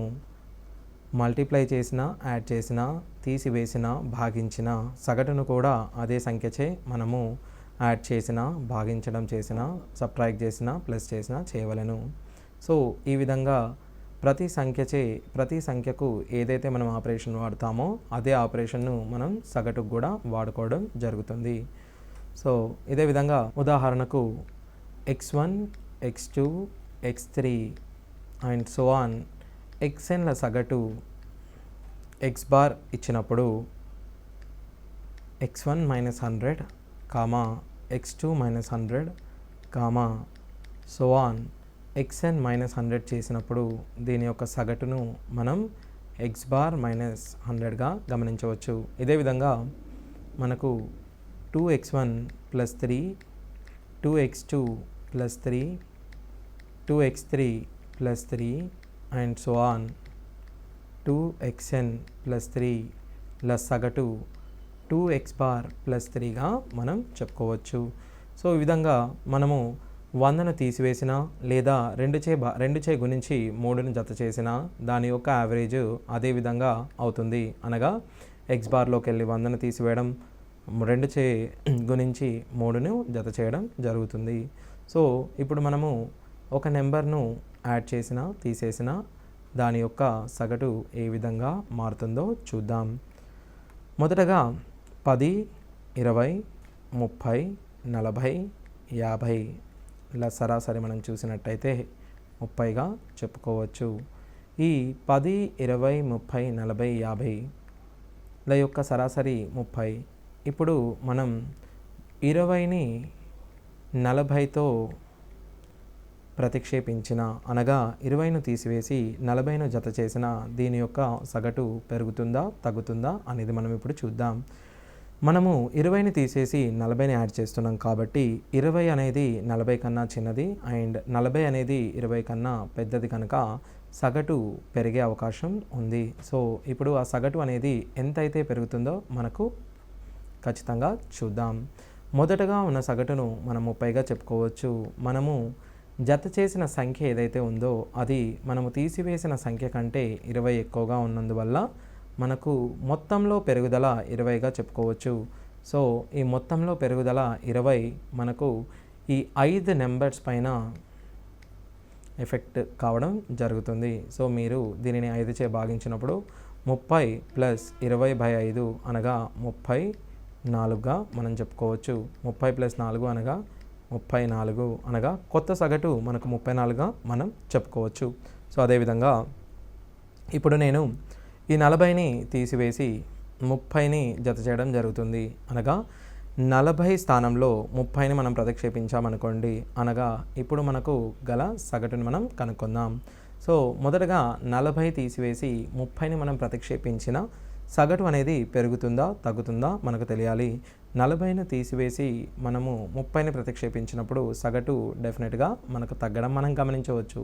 మల్టిప్లై చేసిన, యాడ్ చేసిన, తీసివేసిన, భాగించిన సగటును కూడా అదే సంఖ్యచే మనము యాడ్ చేసిన, భాగించడం చేసిన, సబ్ట్రాక్ట్ చేసిన, ప్లస్ చేసిన చేయవలెను. సో ఈ విధంగా ప్రతి సంఖ్యకు ఏదైతే మనం ఆపరేషన్ వాడతామో అదే ఆపరేషన్ను మనం సగటుకు కూడా వాడుకోవడం జరుగుతుంది. సో ఇదే విధంగా ఉదాహరణకు x1, x2, x3 and so on xnల సగటు x బార్ ఇచ్చినప్పుడు x1 minus 100 comma x2 minus 100 comma so on xn minus 100 చేసినప్పుడు దీని యొక్క సగటును మనం x బార్ మైనస్ 100గా గమనించవచ్చు. ఇదే విధంగా మనకు 2x1 plus 3, 2x2 plus 3, 2x3 plus 3 and so on 2xn plus 3 plus సగటు 2x బార్ ప్లస్ 3గా మనం చెప్పుకోవచ్చు. సో ఈ విధంగా మనము 100ను తీసివేసిన లేదా రెండు చే గుణించి 3ను జత చేసిన దాని యొక్క యావరేజ్ అదే విధంగా అవుతుంది. అనగా x బార్లోకి వెళ్ళి 100ను తీసివేయడం, 2 చే గుణించి 3ను జత చేయడం జరుగుతుంది. సో ఇప్పుడు మనము ఒక నెంబర్ను యాడ్ చేసిన తీసేసిన దాని యొక్క సగటు ఏ విధంగా మారుతుందో చూద్దాం. మొదటగా 10, 20, 30, 40, 50 ఇలా సరాసరి మనం చూసినట్టయితే 30గా చెప్పుకోవచ్చు. ఈ 10, 20, 30, 40, 50ల యొక్క సరాసరి 30. ఇప్పుడు మనం 20ని 40తో ప్రతిక్షేపించిన అనగా 20ను తీసివేసి 40ను జత చేసిన దీని యొక్క సగటు పెరుగుతుందా తగ్గుతుందా అనేది మనం ఇప్పుడు చూద్దాం. మనము 20ని తీసేసి 40ని యాడ్ చేస్తున్నాం కాబట్టి 20 అనేది 40 కన్నా చిన్నది అండ్ 40 అనేది 20 కన్నా పెద్దది కనుక సగటు పెరిగే అవకాశం ఉంది. సో ఇప్పుడు ఆ సగటు అనేది ఎంతైతే పెరుగుతుందో మనకు ఖచ్చితంగా చూద్దాం. మొదటగా ఉన్న సగటును మనం 30గా చెప్పుకోవచ్చు. మనము జత చేసిన సంఖ్య ఏదైతే ఉందో అది మనము తీసివేసిన సంఖ్య కంటే 20 ఎక్కువగా ఉన్నందువల్ల మనకు మొత్తంలో పెరుగుదల 20గా చెప్పుకోవచ్చు. సో ఈ మొత్తంలో పెరుగుదల 20 మనకు ఈ 5 నెంబర్స్ పైన ఎఫెక్ట్ కావడం జరుగుతుంది. సో మీరు దీనిని 5 చే భాగించినప్పుడు 30 ప్లస్ 20/5 అనగా 34గా మనం చెప్పుకోవచ్చు. 30 ప్లస్ 4 అనగా 34 అనగా కొత్త సగటు మనకు 34గా మనం చెప్పుకోవచ్చు. సో అదేవిధంగా ఇప్పుడు నేను ఈ 40ని తీసివేసి 30ని జత చేయడం జరుగుతుంది. అనగా 40 స్థానంలో 30ని మనం ప్రతిక్షేపించామనుకోండి. అనగా ఇప్పుడు మనకు గల సగటుని మనం కనుక్కుందాం. సో మొదటగా 40 తీసివేసి 30ని మనం ప్రతిక్షేపించిన సగటు అనేది పెరుగుతుందా తగ్గుతుందా మనకు తెలియాలి. 40ను తీసివేసి మనము 30ని ప్రతిక్షేపించినప్పుడు సగటు డెఫినెట్గా మనకు తగ్గడం మనం గమనించవచ్చు.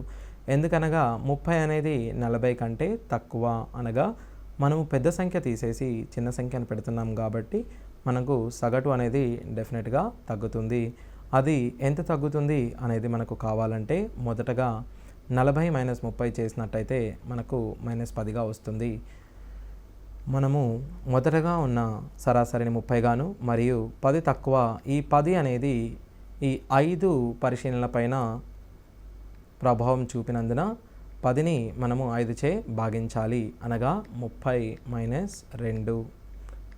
ఎందుకనగా 30 అనేది 40 కంటే తక్కువ. అనగా మనము పెద్ద సంఖ్య తీసేసి చిన్న సంఖ్యను పెడుతున్నాం కాబట్టి మనకు సగటు అనేది డెఫినెట్గా తగ్గుతుంది. అది ఎంత తగ్గుతుంది అనేది మనకు కావాలంటే మొదటగా 40 మైనస్ 30 చేసినట్టయితే మనకు -10గా వస్తుంది. మనము మొదటగా ఉన్న సరాసరిని 30గాను మరియు 10 తక్కువ. ఈ 10 అనేది ఈ 5 పరిశీలనల పైన ప్రభావం చూపినందున 10ని మనము 5 చే భాగించాలి. అనగా 30 మైనస్ 2.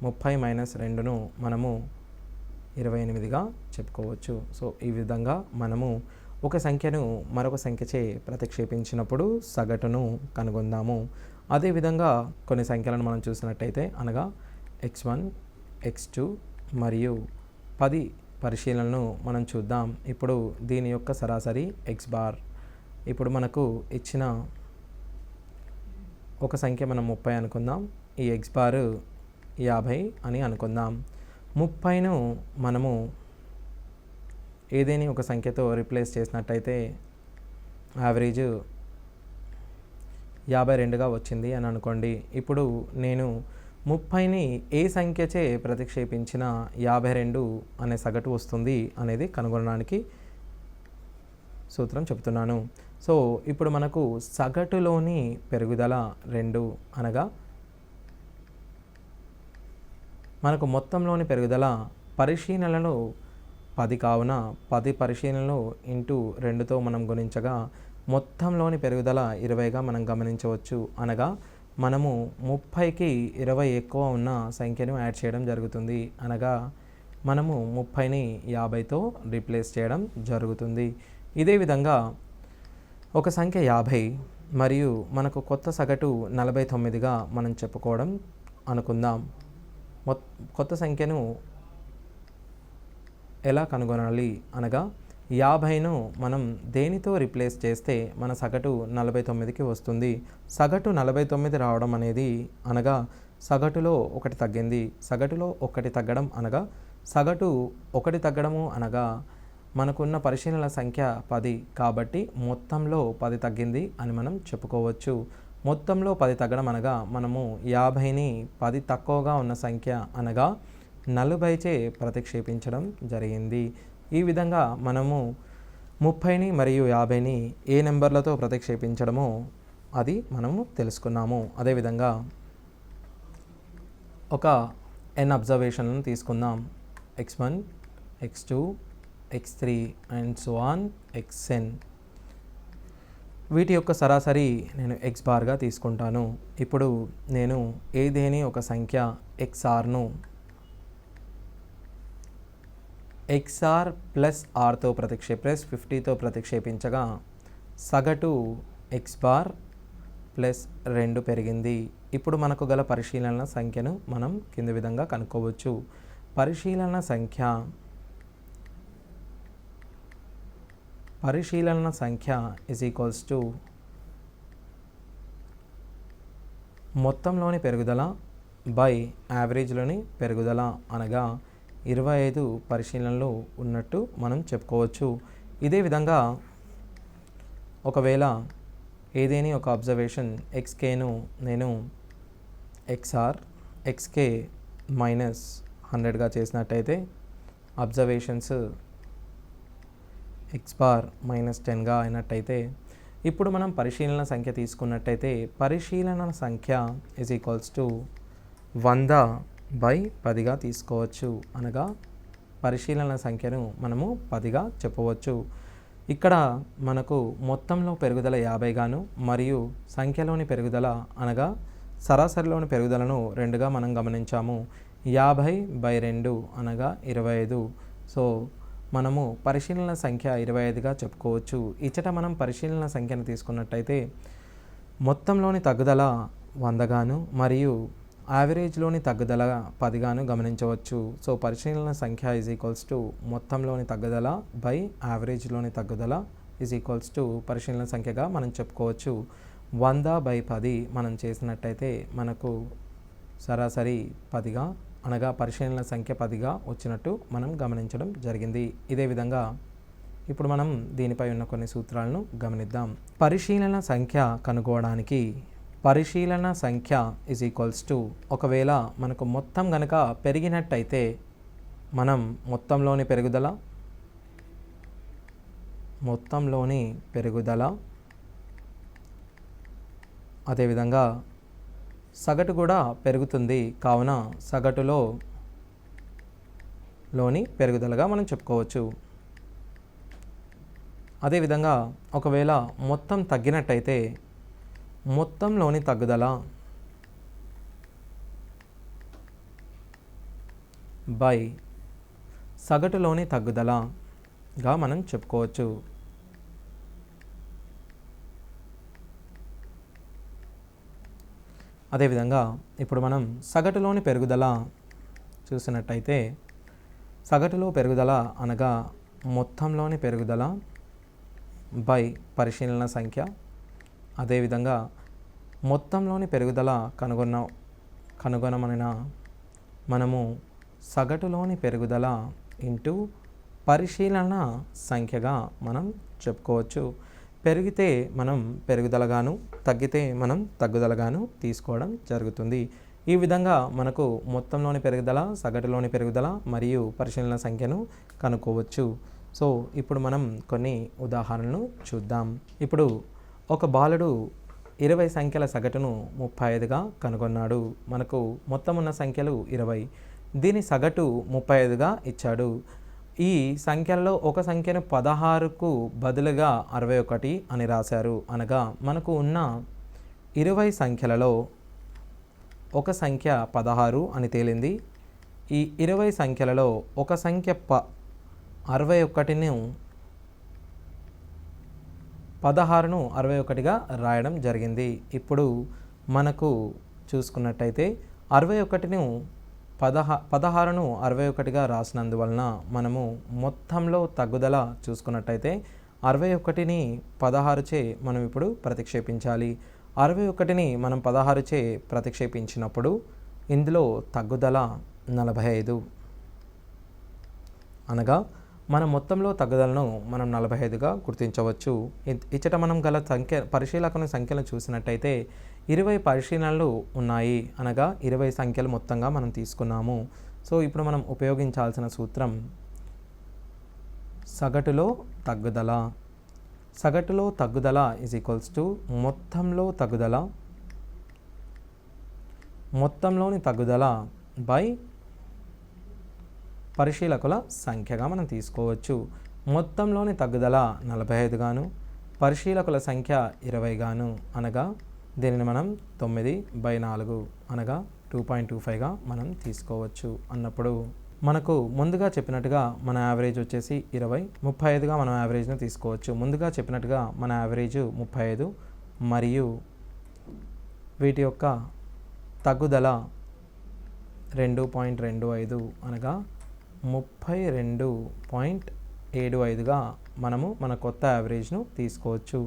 30 మైనస్ 2ను మనము 28గా చెప్పుకోవచ్చు. సో ఈ విధంగా మనము ఒక సంఖ్యను మరొక సంఖ్యచే ప్రతిక్షేపించినప్పుడు సగటును కనుగొందాము. అదేవిధంగా కొన్ని సంఖ్యలను మనం చూసినట్టయితే అనగా x1, x2 మరియు 10 పరిశీలనను మనం చూద్దాం. ఇప్పుడు దీని యొక్క సరాసరి x బార్. ఇప్పుడు మనకు ఇచ్చిన ఒక సంఖ్య మనం 30 అనుకుందాం. ఈ x బార్ 50 అని అనుకుందాం. 30ను మనము ఏదేని ఒక సంఖ్యతో రీప్లేస్ చేసినట్టయితే యావరేజ్ 52గా వచ్చింది అని అనుకోండి. ఇప్పుడు నేను 30ని ఏ సంఖ్యచే ప్రతిక్షేపించిన 52 అనే సగటు వస్తుంది అనేది కనుగొనడానికి సూత్రం చెప్తున్నాను. సో ఇప్పుడు మనకు సగటులోని పెరుగుదల 2 అనగా మనకు మొత్తంలోని పెరుగుదల పరిశీలనలు 10 కావున 10 పరిశీలనలు ఇంటూ 2తో మనం గుణించగా మొత్తంలోని పెరుగుదల 20గా మనం గమనించవచ్చు. అనగా మనము 30కి 20 ఎక్కువ ఉన్న సంఖ్యను యాడ్ చేయడం జరుగుతుంది. అనగా మనము 30ని 50తో రీప్లేస్ చేయడం జరుగుతుంది. ఇదే విధంగా ఒక సంఖ్య 50 మరియు మనకు కొత్త సగటు 49గా మనం చెప్పుకోవడం అనుకుందాం. కొత్త సంఖ్యను ఎలా కనుగొనాలి అనగా 50ను మనం దేనితో రీప్లేస్ చేస్తే మన సగటు 49కి వస్తుంది. సగటు 49 రావడం అనేది అనగా సగటులో 1 తగ్గింది. సగటులో 1 తగ్గడం అనగా సగటు 1 తగ్గడము అనగా మనకున్న పరిశీలనల సంఖ్య 10 కాబట్టి మొత్తంలో 10 తగ్గింది అని మనం చెప్పుకోవచ్చు. మొత్తంలో 10 తగ్గడం అనగా మనము 50ని 10 తక్కువగా ఉన్న సంఖ్య అనగా 40చే ప్రతిక్షేపించడం జరిగింది. ఈ విధంగా మనము 30ని మరియు 50ని ఏ నెంబర్లతో ప్రతిక్షేపించడమో అది మనము తెలుసుకున్నాము. అదేవిధంగా ఒక n అబ్జర్వేషన్లను తీసుకుందాం. x1, x2, x3 and so on xn. వీటి యొక్క సరాసరి నేను x బార్గా తీసుకుంటాను. ఇప్పుడు నేను ఏదేని ఒక సంఖ్య xrను XR ప్లస్ ఆర్తో ప్లస్ 50తో ప్రతిక్షేపించగా సగటు x బార్ ప్లస్ 2 పెరిగింది. ఇప్పుడు మనకు గల పరిశీలనల సంఖ్యను మనం కింది విధంగా కనుక్కోవచ్చు. పరిశీలన సంఖ్య ఇజ్ ఈక్వల్స్ టు మొత్తంలోని పెరుగుదల బై యావరేజ్లోని పెరుగుదల అనగా 25 పరిశీలనలు ఉన్నట్టు మనం చెప్పుకోవచ్చు. ఇదే విధంగా ఒకవేళ ఏదేని ఒక అబ్జర్వేషన్ xkను నేను xk మైనస్ 100గా చేసినట్టయితే అబ్జర్వేషన్స్ x బార్ మైనస్ 10గా అయినట్టయితే ఇప్పుడు మనం పరిశీలన సంఖ్య తీసుకున్నట్టయితే పరిశీలన సంఖ్య ఇజ్ ఈక్వల్స్ టు 100/10గా తీసుకోవచ్చు. అనగా పరిశీలన సంఖ్యను మనము 10గా చెప్పవచ్చు. ఇక్కడ మనకు మొత్తంలో పెరుగుదల 50గాను మరియు సంఖ్యలోని పెరుగుదల అనగా సరాసరిలోని పెరుగుదలను 2గా మనం గమనించాము. 50/2 అనగా 25. సో మనము పరిశీలన సంఖ్య 25గా చెప్పుకోవచ్చు. ఇచ్చట మనం పరిశీలన సంఖ్యను తీసుకున్నట్టయితే మొత్తంలోని తగ్గుదల 100గాను మరియు యావరేజ్లోని తగ్గుదల 10గాను గమనించవచ్చు. సో పరిశీలన సంఖ్య ఈజ్ ఈక్వల్స్ టు మొత్తంలోని తగ్గుదల బై యావరేజ్లోని తగ్గుదల ఈజ్ ఈక్వల్స్ టు పరిశీలన సంఖ్యగా మనం చెప్పుకోవచ్చు. 100/10 మనం చేసినట్టయితే మనకు సరాసరి 10గా అనగా పరిశీలన సంఖ్య 10గా వచ్చినట్టు మనం గమనించడం జరిగింది. ఇదే విధంగా ఇప్పుడు మనం దీనిపై ఉన్న కొన్ని సూత్రాలను గమనిద్దాం. పరిశీలన సంఖ్య కనుగొనడానికి పరిశీలన సంఖ్య ఈజ్ ఈక్వల్స్ టు ఒకవేళ మనకు మొత్తం గనక పెరిగినట్టయితే మనం మొత్తంలోని పెరుగుదల అదేవిధంగా సగటు కూడా పెరుగుతుంది. కావున సగటులోని పెరుగుదలగా మనం చెప్పుకోవచ్చు. అదేవిధంగా ఒకవేళ మొత్తం తగ్గినట్టయితే మొత్తంలోని తగ్గుదల బై సగటులోని తగ్గుదలగా మనం చెప్పుకోవచ్చు. అదేవిధంగా ఇప్పుడు మనం సగటులోని పెరుగుదల చూసినట్టయితే సగటులో పెరుగుదల అనగా మొత్తంలోని పెరుగుదల బై పరిశీలన సంఖ్య. అదేవిధంగా మొత్తంలోని పెరుగుదల కనుగొనమనిన మనము సగటులోని పెరుగుదల ఇంటూ పరిశీలన సంఖ్యగా మనం చెప్పుకోవచ్చు. పెరిగితే మనం పెరుగుదలగాను తగ్గితే మనం తగ్గుదలగాను తీసుకోవడం జరుగుతుంది. ఈ విధంగా మనకు మొత్తంలోని పెరుగుదల సగటులోని పెరుగుదల మరియు పరిశీలన సంఖ్యను కనుక్కోవచ్చు. సో ఇప్పుడు మనం కొన్ని ఉదాహరణలు చూద్దాం. ఇప్పుడు ఒక బాలుడు 20 సంఖ్యల సగటును 35గా కనుగొన్నాడు. మనకు మొత్తం ఉన్న సంఖ్యలు 20, దీని సగటు 35గా ఇచ్చాడు. ఈ సంఖ్యల్లో ఒక సంఖ్యను 16కు బదులుగా 61 అని రాశారు. అనగా మనకు ఉన్న 20 సంఖ్యలలో ఒక సంఖ్య 16 అని తేలింది. ఈ 20 సంఖ్యలలో ఒక సంఖ్య 61ను 16ను 61గా రాయడం జరిగింది. ఇప్పుడు మనకు చూసుకున్నట్టయితే 61ను 16ను 61గా రాసినందువలన మనము మొత్తంలో తగ్గుదల చూసుకున్నట్టయితే 61ని 16చే మనం ఇప్పుడు ప్రతిక్షేపించాలి. 61ని మనం 16చే ప్రతిక్షేపించినప్పుడు ఇందులో తగ్గుదల 45. అనగా మన మొత్తంలో తగ్గుదలను మనం 45గా గుర్తించవచ్చు. ఇచ్చట మనం గల పరిశీలకుని సంఖ్యలను చూసినట్టయితే 20 పరిశీలనలు ఉన్నాయి. అనగా 20 సంఖ్యలు మొత్తంగా మనం తీసుకున్నాము. సో ఇప్పుడు మనం ఉపయోగించాల్సిన సూత్రం సగటులో తగ్గుదల. సగటులో తగ్గుదల మొత్తంలో తగ్గుదల, మొత్తంలోని తగ్గుదల బై పరిశీలకుల సంఖ్యగా మనం తీసుకోవచ్చు. మొత్తంలోని తగ్గుదల 45 గాను, పరిశీలకుల సంఖ్య 20 గాను, అనగా దీనిని మనం 9/4 అనగా 2.25గా మనం తీసుకోవచ్చు. అన్నప్పుడు మనకు ముందుగా చెప్పినట్టుగా మన యావరేజ్ వచ్చేసి 20, 35గా మనం యావరేజ్ను తీసుకోవచ్చు. ముందుగా చెప్పినట్టుగా మన యావరేజ్ 35 మరియు వీటి యొక్క తగ్గుదల 2.25 అనగా 32.75గా మనము మన కొత్త యావరేజ్ను తీసుకోవచ్చు.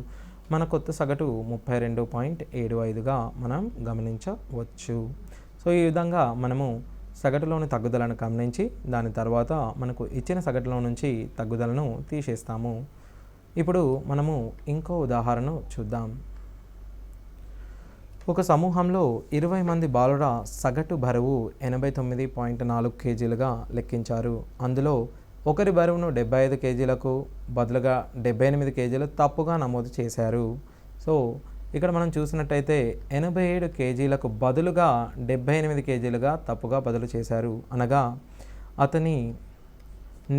మన కొత్త సగటు 32.75గా మనం గమనించవచ్చు. సో ఈ విధంగా మనము సగటులోని తగ్గుదలను గమనించి దాని తర్వాత మనకు ఇచ్చిన సగటులో నుంచి తగ్గుదలను తీసేస్తాము. ఇప్పుడు మనము ఇంకో ఉదాహరణ చూద్దాం. ఒక సమూహంలో 20 మంది బాలుర సగటు బరువు 89.4 కేజీలుగా లెక్కించారు. అందులో ఒకరి బరువును 75 కేజీలకు బదులుగా 78 కేజీలు తప్పుగా నమోదు చేశారు. సో ఇక్కడ మనం చూసినట్టయితే 87 కేజీలకు బదులుగా 78 కేజీలుగా తప్పుగా బదులు చేశారు. అనగా అతని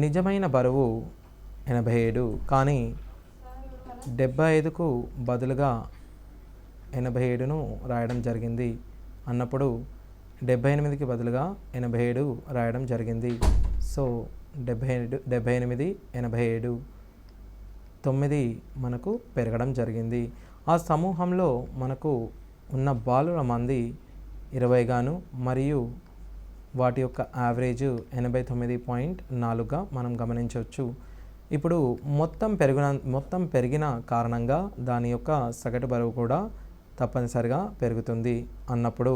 నిజమైన బరువు 87 కానీ 75కు బదులుగా 87ను రాయడం జరిగింది. అన్నప్పుడు 78కి బదులుగా 87 రాయడం జరిగింది. సో 78, 87 9 మనకు పెరగడం జరిగింది. ఆ సమూహంలో మనకు ఉన్న బాలుర మంది 20 గాను మరియు వాటి యొక్క యావరేజ్ 89.4గా మనం గమనించవచ్చు. ఇప్పుడు మొత్తం పెరిగిన కారణంగా దాని యొక్క సగటు బరువు కూడా తప్పనిసరిగా పెరుగుతుంది. అన్నప్పుడు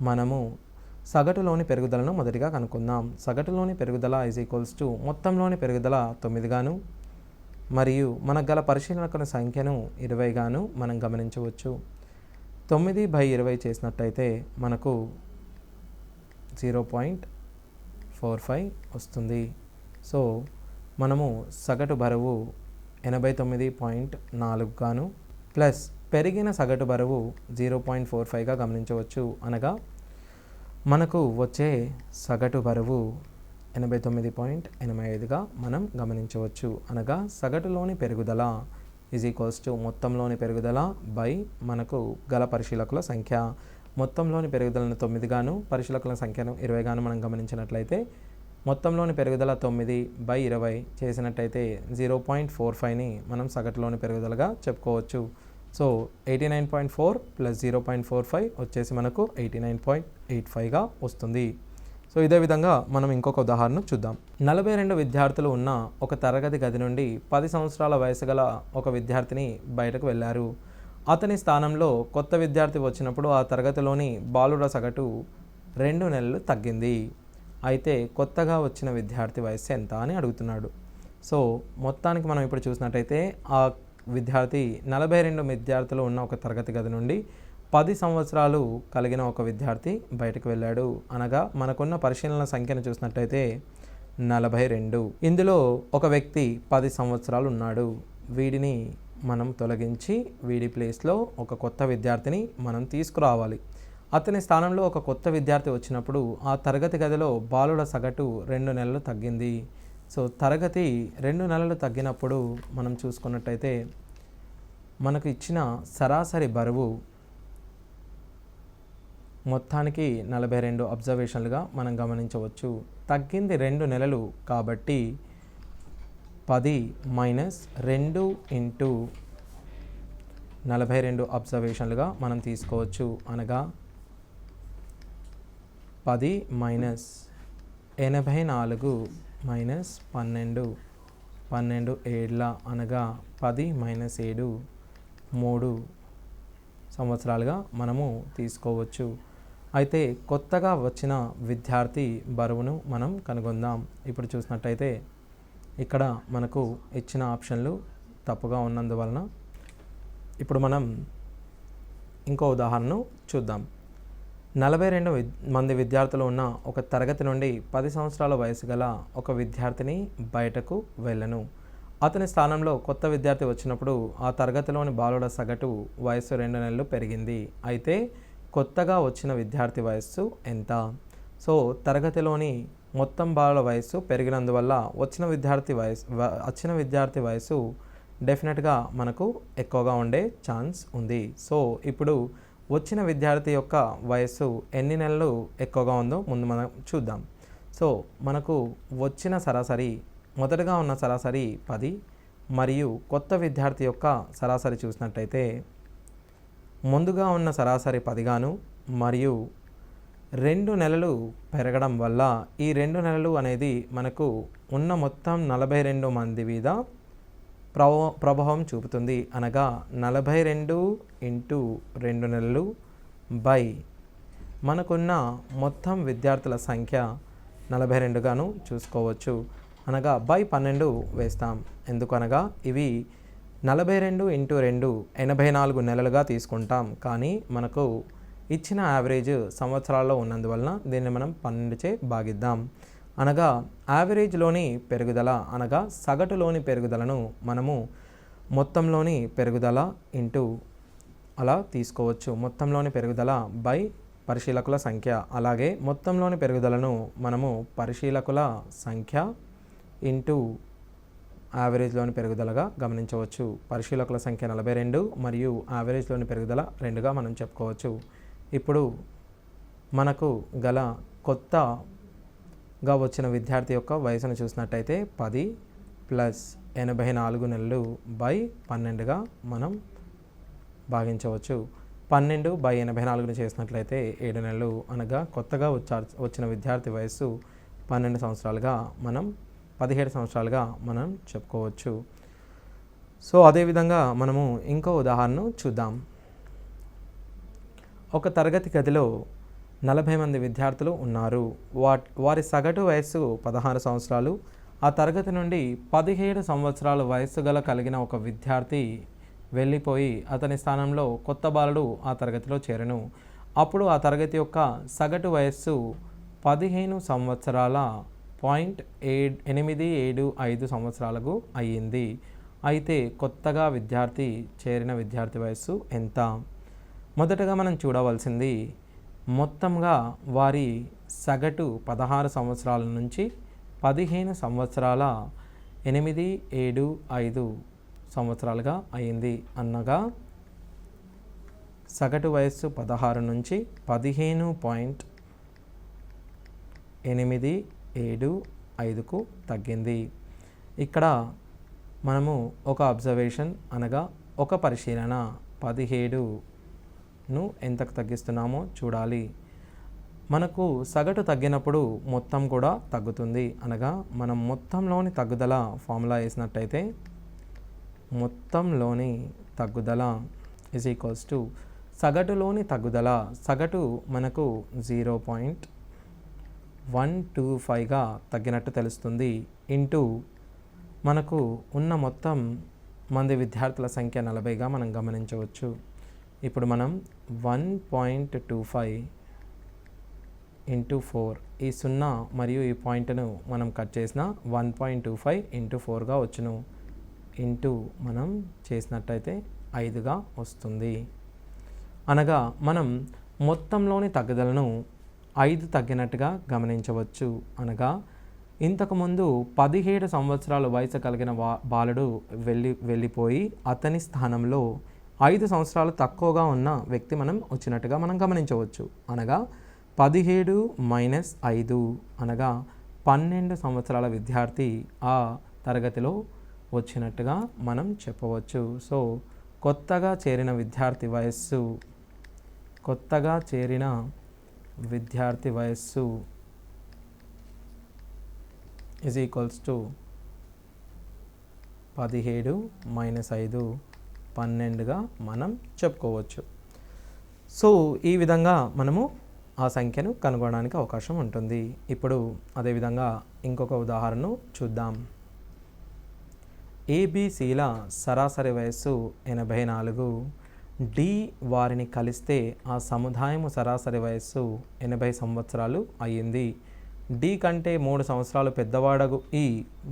మనము సగటులోని పెరుగుదలను మొదటిగా కనుక్కుందాం. సగటులోని పెరుగుదల మొత్తంలోని పెరుగుదల 9 గాను మరియు మనకు గల పరిశీలనకుల సంఖ్యను 20 గాను మనం గమనించవచ్చు. 9/20 చేసినట్టయితే మనకు 0.45 వస్తుంది. సో మనము సగటు బరువు 89.4 గాను ప్లస్ పెరిగిన సగటు బరువు 0.45గా గమనించవచ్చు. అనగా మనకు వచ్చే సగటు బరువు 89.85గా మనం గమనించవచ్చు. అనగా సగటులోని పెరుగుదల మొత్తంలోని పెరుగుదల బై మనకు గల పరిశీలకుల సంఖ్య. మొత్తంలోని పెరుగుదలను 9 గాను పరిశీలకుల సంఖ్యను 20 గాను మనం గమనించినట్లయితే మొత్తంలోని పెరుగుదల 9/20 చేసినట్టయితే 0.45ని మనం సగటులోని పెరుగుదలగా చెప్పుకోవచ్చు. సో 89.4 ప్లస్ 0.45 వచ్చేసి మనకు 89.85గా వస్తుంది. సో ఇదే విధంగా మనం ఇంకొక ఉదాహరణ చూద్దాం. 42 విద్యార్థులు ఉన్న ఒక తరగతి గది నుండి 10 సంవత్సరాల వయసు గల ఒక విద్యార్థిని బయటకు వెళ్ళారు. అతని స్థానంలో కొత్త విద్యార్థి వచ్చినప్పుడు ఆ తరగతిలోని బాలుర సగటు 2 నెలలు తగ్గింది. అయితే కొత్తగా వచ్చిన విద్యార్థి వయస్సు ఎంత అని అడుగుతున్నాడు. సో మొత్తానికి మనం ఇప్పుడు చూసినట్టయితే ఆ విద్యార్థి 42 విద్యార్థులు ఉన్న ఒక తరగతి గది నుండి 10 సంవత్సరాలు కలిగిన ఒక విద్యార్థి బయటకు వెళ్ళాడు. అనగా మనకున్న పరిశీలన సంఖ్యను చూసినట్టయితే 42. ఇందులో ఒక వ్యక్తి 10 సంవత్సరాలు ఉన్నాడు. వీడిని మనం తొలగించి వీడి ప్లేస్లో ఒక కొత్త విద్యార్థిని మనం తీసుకురావాలి. అతని స్థానంలో ఒక కొత్త విద్యార్థి వచ్చినప్పుడు ఆ తరగతి గదిలో బాలుల సగటు 2 నెలలు తగ్గింది. సో తరగతి 2 నెలలు తగ్గినప్పుడు మనం చూసుకున్నట్టయితే మనకు ఇచ్చిన సరాసరి బరువు మొత్తానికి 42 అబ్జర్వేషన్లుగా మనం గమనించవచ్చు. తగ్గింది 2 నెలలు కాబట్టి 10 మైనస్ 2 ఇంటూ 42 అబ్జర్వేషన్లుగా మనం తీసుకోవచ్చు. అనగా 10 మైనస్ 84 మైనస్ 12 12 ఏళ్ళ అనగా 10 మైనస్ 7 3 సంవత్సరాలుగా మనము తీసుకోవచ్చు. అయితే కొత్తగా వచ్చిన విద్యార్థి బరువును మనం కనుగొందాం. ఇప్పుడు చూసినట్టయితే ఇక్కడ మనకు ఇచ్చిన ఆప్షన్లు తప్పుగా ఉన్నందువలన ఇప్పుడు మనం ఇంకో ఉదాహరణను చూద్దాం. 42 మంది విద్యార్థులు ఉన్న ఒక తరగతి నుండి 10 సంవత్సరాల వయసు గల ఒక విద్యార్థిని బయటకు వెళ్ళను. అతని స్థానంలో కొత్త విద్యార్థి వచ్చినప్పుడు ఆ తరగతిలోని బాలుడ సగటు వయసు 2 నెలలు పెరిగింది. అయితే కొత్తగా వచ్చిన విద్యార్థి వయస్సు ఎంత? సో తరగతిలోని మొత్తం బాలుల వయస్సు పెరిగినందువల్ల వచ్చిన విద్యార్థి వయసు డెఫినెట్గా మనకు ఎక్కువగా ఉండే ఛాన్స్ ఉంది. సో ఇప్పుడు వచ్చిన విద్యార్థి యొక్క వయస్సు ఎన్ని నెలలు ఎక్కువగా ఉందో ముందు మనం చూద్దాం. సో మనకు వచ్చిన సరాసరి మొదటగా ఉన్న సరాసరి 10 మరియు కొత్త విద్యార్థి యొక్క సరాసరి చూసినట్టయితే ముందుగా ఉన్న సరాసరి 10 గాను మరియు 2 నెలలు పెరగడం వల్ల ఈ 2 నెలలు అనేది మనకు ఉన్న మొత్తం 42 మంది మీద ప్రభావం చూపుతుంది. అనగా 42 ఇంటూ 2 నెలలు బై మనకున్న మొత్తం విద్యార్థుల సంఖ్య 42 గాను చూసుకోవచ్చు. అనగా బై 12 వేస్తాం. ఎందుకనగా ఇవి 42 ఇంటూ 2 84 నెలలుగా తీసుకుంటాం. కానీ మనకు ఇచ్చిన యావరేజ్ సంవత్సరాల్లో ఉన్నందువలన దీన్ని మనం 12చే భాగిద్దాం. అనగా యావరేజ్లోని పెరుగుదల అనగా సగటులోని పెరుగుదలను మనము మొత్తంలోని పెరుగుదల ఇంటూ అలా తీసుకోవచ్చు. మొత్తంలోని పెరుగుదల బై పరిశీలకుల సంఖ్య. అలాగే మొత్తంలోని పెరుగుదలను మనము పరిశీలకుల సంఖ్య ఇంటూ యావరేజ్లోని పెరుగుదలగా గమనించవచ్చు. పరిశీలకుల సంఖ్య 42 మరియు యావరేజ్లోని పెరుగుదల 2గా మనం చెప్పుకోవచ్చు. ఇప్పుడు మనకు గల కొత్తగా వచ్చిన విద్యార్థి యొక్క వయసును చూసినట్టయితే 10 ప్లస్ 84 నెలలు బై 12గా మనం భాగించవచ్చు. 12 బై 84ను చేసినట్లయితే 7 నెలలు అనగా కొత్తగా వచ్చిన విద్యార్థి వయస్సు 12 సంవత్సరాలుగా మనం 17 సంవత్సరాలుగా మనం చెప్పుకోవచ్చు. సో అదేవిధంగా మనము ఇంకో ఉదాహరణను చూద్దాం. ఒక తరగతి గదిలో 40 మంది విద్యార్థులు ఉన్నారు. వారి సగటు వయస్సు 16 సంవత్సరాలు. ఆ తరగతి నుండి 17 సంవత్సరాల వయస్సు కలిగిన ఒక విద్యార్థి వెళ్ళిపోయి అతని స్థానంలో కొత్త బాలుడు ఆ తరగతిలో చేరను. అప్పుడు ఆ తరగతి యొక్క సగటు వయస్సు 15 సంవత్సరాల 875 సంవత్సరాలకు అయ్యింది. అయితే కొత్తగా చేరిన విద్యార్థి వయస్సు ఎంత? మొదటగా మనం చూడవలసింది మొత్తంగా వారి సగటు 16 సంవత్సరాల నుంచి 15 సంవత్సరాల 875 సంవత్సరాలుగా అయింది. అనగా సగటు వయస్సు 16 నుంచి 15.875కు తగ్గింది. ఇక్కడ మనము ఒక అబ్జర్వేషన్ అనగా ఒక పరిశీలన 17ను ఎంతకు తగ్గిస్తున్నామో చూడాలి. మనకు సగటు తగ్గినప్పుడు మొత్తం కూడా తగ్గుతుంది. అనగా మనం మొత్తంలోని తగ్గుదల ఫార్ములా వేసినట్టయితే మొత్తంలోని తగ్గుదల ఈజ్ ఈక్వల్స్ టు సగటులోని తగ్గుదల. సగటు మనకు 0.125గా తగ్గినట్టు తెలుస్తుంది. ఇంటూ మనకు ఉన్న మొత్తం మంది విద్యార్థుల సంఖ్య 40గా మనం గమనించవచ్చు. ఇప్పుడు మనం 1.25 ఇంటూ 4 ఈ 0 మరియు ఈ పాయింట్ను మనం కట్ చేసిన 1.25 ఇంటూ 4గా వచ్చును. ఇంటూ మనం చేసినట్టయితే 5గా వస్తుంది. అనగా మనం మొత్తంలోని తగ్గుదలను 5 తగ్గినట్టుగా గమనించవచ్చు. అనగా ఇంతకుముందు 17 సంవత్సరాల వయసు కలిగిన బాలుడు వెళ్ళిపోయి అతని స్థానంలో 5 సంవత్సరాలు తక్కువగా ఉన్న వ్యక్తి వచ్చినట్టుగా మనం గమనించవచ్చు. అనగా 17 మైనస్ 5 అనగా 12 సంవత్సరాల విద్యార్థి ఆ తరగతిలో వచ్చినట్టుగా మనం చెప్పవచ్చు. సో కొత్తగా చేరిన విద్యార్థి వయస్సు ఈజ్ ఈక్వల్స్ టు 17 మైనస్ 5 12గా మనం చెప్పుకోవచ్చు. సో ఈ విధంగా మనము ఆ సంఖ్యను కనుగొనడానికి అవకాశం ఉంటుంది. ఇప్పుడు అదేవిధంగా ఇంకొక ఉదాహరణను చూద్దాం. ఏబిసిల సరాసరి వయస్సు 84. డి వారిని కలిస్తే ఆ సముదాయము సరాసరి వయస్సు 80 సంవత్సరాలు అయ్యింది. డి కంటే 3 సంవత్సరాలు పెద్దవాడగు ఈ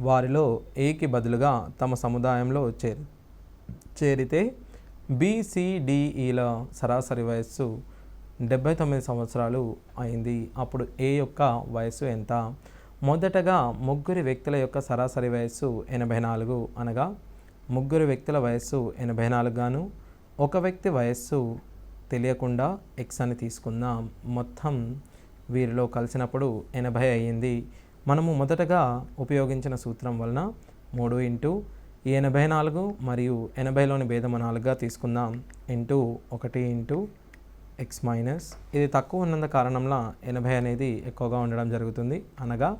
వారిలో ఏకి బదులుగా తమ సముదాయంలో చేరితే బిసిడిఈల సరాసరి వయస్సు 79 సంవత్సరాలు అయింది. అప్పుడు ఏ యొక్క వయస్సు ఎంత? మొదటగా ముగ్గురు వ్యక్తుల యొక్క సరాసరి వయస్సు 84 అనగా ముగ్గురు వ్యక్తుల వయస్సు 84 గాను ఒక వ్యక్తి వయస్సు తెలియకుండా ఎక్స్ అని తీసుకుందాం. మొత్తం వీరిలో కలిసినప్పుడు 80 అయ్యింది. మనము మొదటగా ఉపయోగించిన సూత్రం వలన 3 ఇంటూ ఈ 84 మరియు 80లోని భేదము 4గా తీసుకుందాం. ఇంటూ 1 ఇంటూ ఎక్స్ మైనస్ ఇది తక్కువ ఉన్నంత కారణంలో 80 అనేది ఎక్కువగా ఉండడం జరుగుతుంది. అనగా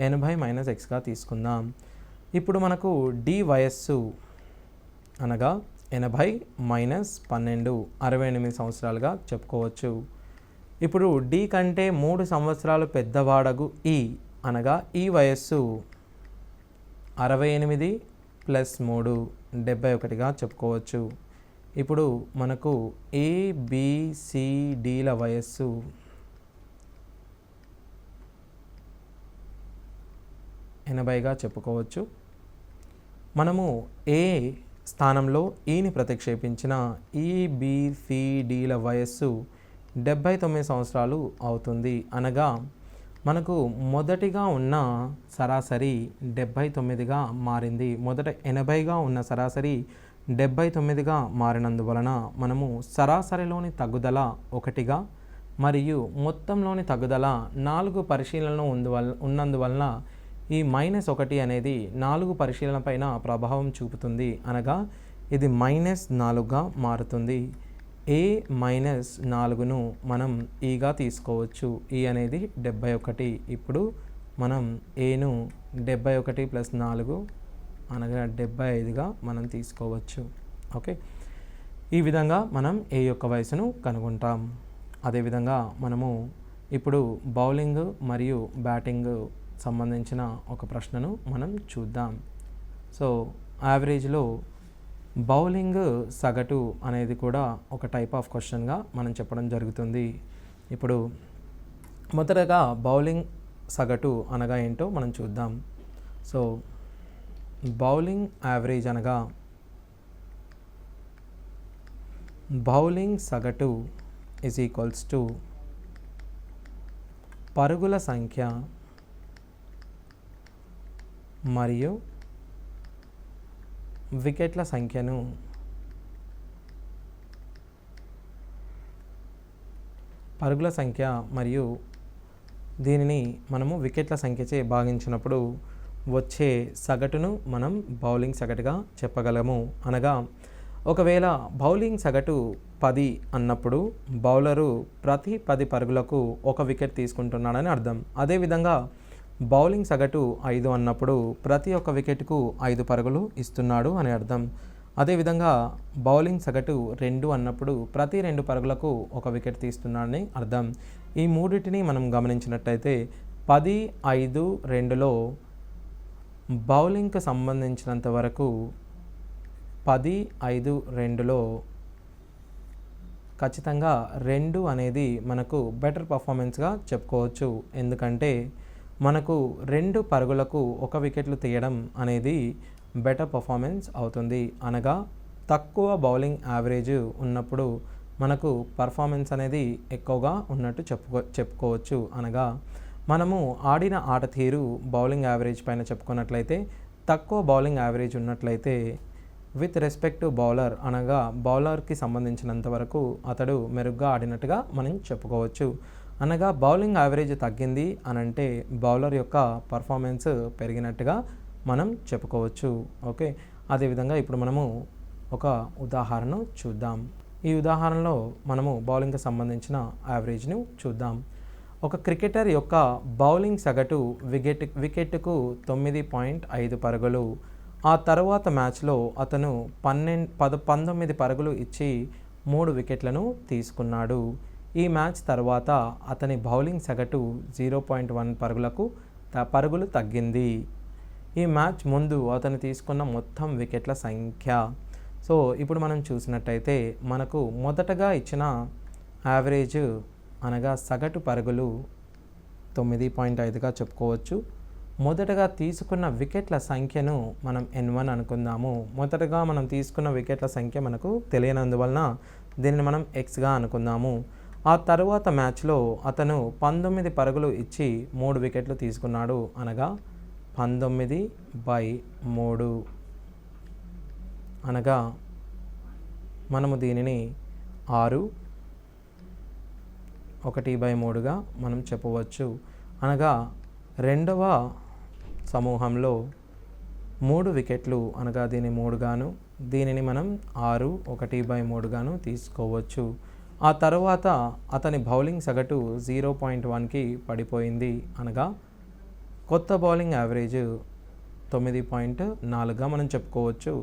80 మైనస్ ఎక్స్గా తీసుకుందాం. ఇప్పుడు మనకు డి వయస్సు అనగా 80 మైనస్ 12 68 సంవత్సరాలుగా చెప్పుకోవచ్చు. ఇప్పుడు డి కంటే 3 సంవత్సరాలు పెద్దవాడగు ఈ అనగా ఈ వయస్సు 68 ప్లస్ 3 71గా చెప్పుకోవచ్చు. ఇప్పుడు మనకు ఏబిసిడిల వయస్సు 80గా చెప్పుకోవచ్చు. మనము ఏ స్థానంలో ఈని ప్రతిక్షేపించిన ఈబిసిడిల వయస్సు 79 సంవత్సరాలు అవుతుంది. అనగా మనకు మొదటిగా ఉన్న సరాసరి 79గా మారింది. మొదట 80గా ఉన్న సరాసరి 79గా మారినందువలన మనము సరాసరిలోని తగ్గుదల 1గా మరియు మొత్తంలోని తగ్గుదల 4 పరిశీలనలు ఉన్నందువలన ఈ -1 అనేది 4 పరిశీలన పైన ప్రభావం చూపుతుంది. అనగా ఇది -4గా మారుతుంది. ఏ -4ను మనం ఈగా తీసుకోవచ్చు. ఈ అనేది 71. ఇప్పుడు మనం ఏను 71 ప్లస్ 4 అనగా 75గా మనం తీసుకోవచ్చు. ఓకే, ఈ విధంగా మనం ఏ యొక్క వయసును కనుగొంటాం. అదేవిధంగా మనము ఇప్పుడు బౌలింగ్ మరియు బ్యాటింగ్ సంబంధించిన ఒక ప్రశ్నను మనం చూద్దాం. సో యావరేజ్లో బౌలింగ్ సగటు అనేది కూడా ఒక టైప్ ఆఫ్ క్వశ్చన్గా మనం చెప్పడం జరుగుతుంది. ఇప్పుడు మొదటగా బౌలింగ్ సగటు అనగా ఏంటో మనం చూద్దాం. సో బౌలింగ్ యావరేజ్ అనగా బౌలింగ్ సగటు ఈజ్ ఈక్వల్స్ టు పరుగుల సంఖ్య మరియు వికెట్ల సంఖ్యను పరుగుల సంఖ్య మరియు దీనిని మనము వికెట్ల సంఖ్యచే భాగించినప్పుడు వచ్చే సగటును మనం బౌలింగ్ సగటుగా చెప్పగలము. అనగా ఒకవేళ బౌలింగ్ సగటు 10 అన్నప్పుడు బౌలరు ప్రతి 10 పరుగులకు 1 వికెట్ తీసుకుంటున్నాడని అర్థం. అదేవిధంగా బౌలింగ్ సగటు 5 అన్నప్పుడు ప్రతి ఒక్క వికెట్కు 5 పరుగులు ఇస్తున్నాడు అని అర్థం. అదేవిధంగా బౌలింగ్ సగటు 2 అన్నప్పుడు ప్రతి 2 పరుగులకు 1 వికెట్ తీస్తున్నాడని అర్థం. ఈ మూడింటిని మనం గమనించినట్టయితే 10, 5, 2లో బౌలింగ్కి సంబంధించినంత వరకు 10, 5, 2లో ఖచ్చితంగా 2 అనేది మనకు బెటర్ పర్ఫార్మెన్స్గా చెప్పుకోవచ్చు. ఎందుకంటే మనకు 2 పరుగులకు 1 వికెట్లు తీయడం అనేది బెటర్ పర్ఫార్మెన్స్ అవుతుంది. అనగా తక్కువ బౌలింగ్ యావరేజ్ ఉన్నప్పుడు మనకు పర్ఫార్మెన్స్ అనేది ఎక్కువగా ఉన్నట్టు చెప్పుకోవచ్చు. అనగా మనము ఆడిన ఆట తీరు బౌలింగ్ యావరేజ్ పైన చెప్పుకున్నట్లయితే తక్కువ బౌలింగ్ యావరేజ్ ఉన్నట్లయితే విత్ రెస్పెక్ట్ టు బౌలర్ అనగా బౌలర్కి సంబంధించినంత వరకు అతడు మెరుగ్గా ఆడినట్టుగా మనం చెప్పుకోవచ్చు. అనగా బౌలింగ్ యావరేజ్ తగ్గింది అనంటే బౌలర్ యొక్క పర్ఫార్మెన్స్ పెరిగినట్టుగా మనం చెప్పుకోవచ్చు. ఓకే, అదేవిధంగా ఇప్పుడు మనము ఒక ఉదాహరణ చూద్దాం. ఈ ఉదాహరణలో మనము బౌలింగ్కి సంబంధించిన యావరేజ్ను చూద్దాం. ఒక క్రికెటర్ యొక్క బౌలింగ్ సగటు వికెట్కు 9.5 పరుగులు. ఆ తర్వాత మ్యాచ్లో అతను 19 పరుగులు ఇచ్చి 3 వికెట్లను తీసుకున్నాడు. ఈ మ్యాచ్ తర్వాత అతని బౌలింగ్ సగటు 0.1 పరుగులు తగ్గింది. ఈ మ్యాచ్ ముందు అతను తీసుకున్న మొత్తం వికెట్ల సంఖ్య. సో ఇప్పుడు మనం చూసినట్టయితే మనకు మొదటగా ఇచ్చిన యావరేజ్ అనగా సగటు పరుగులు 9.5గా చెప్పుకోవచ్చు. మొదటగా తీసుకున్న వికెట్ల సంఖ్యను మనం N1 అనుకుందాము. మొదటగా మనం తీసుకున్న వికెట్ల సంఖ్య మనకు తెలియనందువలన దీనిని మనం Xగా అనుకుందాము. ఆ తరువాత మ్యాచ్లో అతను 19 పరుగులు ఇచ్చి 3 వికెట్లు తీసుకున్నాడు. అనగా 19/3 అనగా మనము దీనిని 6/1/3గా మనం చెప్పవచ్చు. అనగా రెండవ సమూహంలో 3 వికెట్లు అనగా దీని 3 గాను, దీనిని మనం 6/1/3గాను తీసుకోవచ్చు. ఆ తర్వాత అతని బౌలింగ్ సగటు 0.1కి పడిపోయింది. అనగా కొత్త బౌలింగ్ యావరేజ్ 9.4గా మనం చెప్పుకోవచ్చు.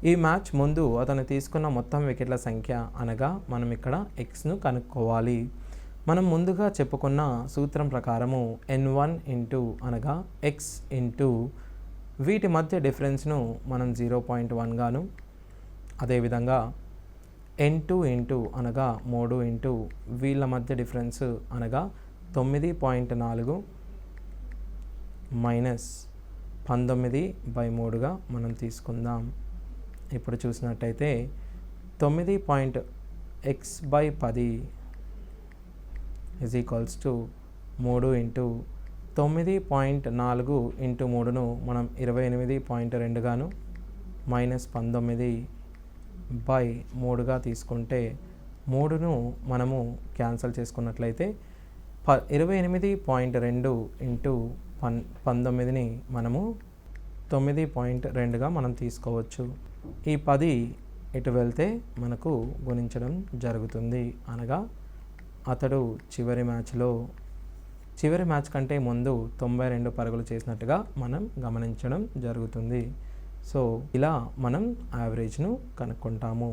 ఈ మ్యాచ్ ముందు అతను తీసుకున్న మొత్తం వికెట్ల సంఖ్య అనగా మనం ఇక్కడ Xను కనుక్కోవాలి. మనం ముందుగా చెప్పుకున్న సూత్రం ప్రకారము N1 ఇంటూ అనగా X ఇంటూ వీటి మధ్య డిఫరెన్స్ను మనం 0.1 గాను, అదేవిధంగా N2 ఇంటూ అనగా 3 ఇంటూ వీళ్ళ మధ్య డిఫరెన్స్ అనగా 9.4 మైనస్ 19/3గా మనం తీసుకుందాం. ఇప్పుడు చూసినట్టయితే 9.x/10 is equals to 3 into 9.4 into 3ను మనం 28.2 గాను మైనస్ 19/3గా తీసుకుంటే 3ను మనము క్యాన్సల్ చేసుకున్నట్లయితే 28.2 ఇంటూ 19ని మనము 9.2గా మనం తీసుకోవచ్చు. ఈ 10 ఇటు వెళ్తే మనకు గుణించడం జరుగుతుంది. అనగా అతడు చివరి మ్యాచ్ కంటే ముందు 92 పరుగులు చేసినట్టుగా మనం గమనించడం జరుగుతుంది. సో ఇలా మనం యావరేజ్ను కనుక్కుంటాము.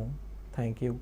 Thank you.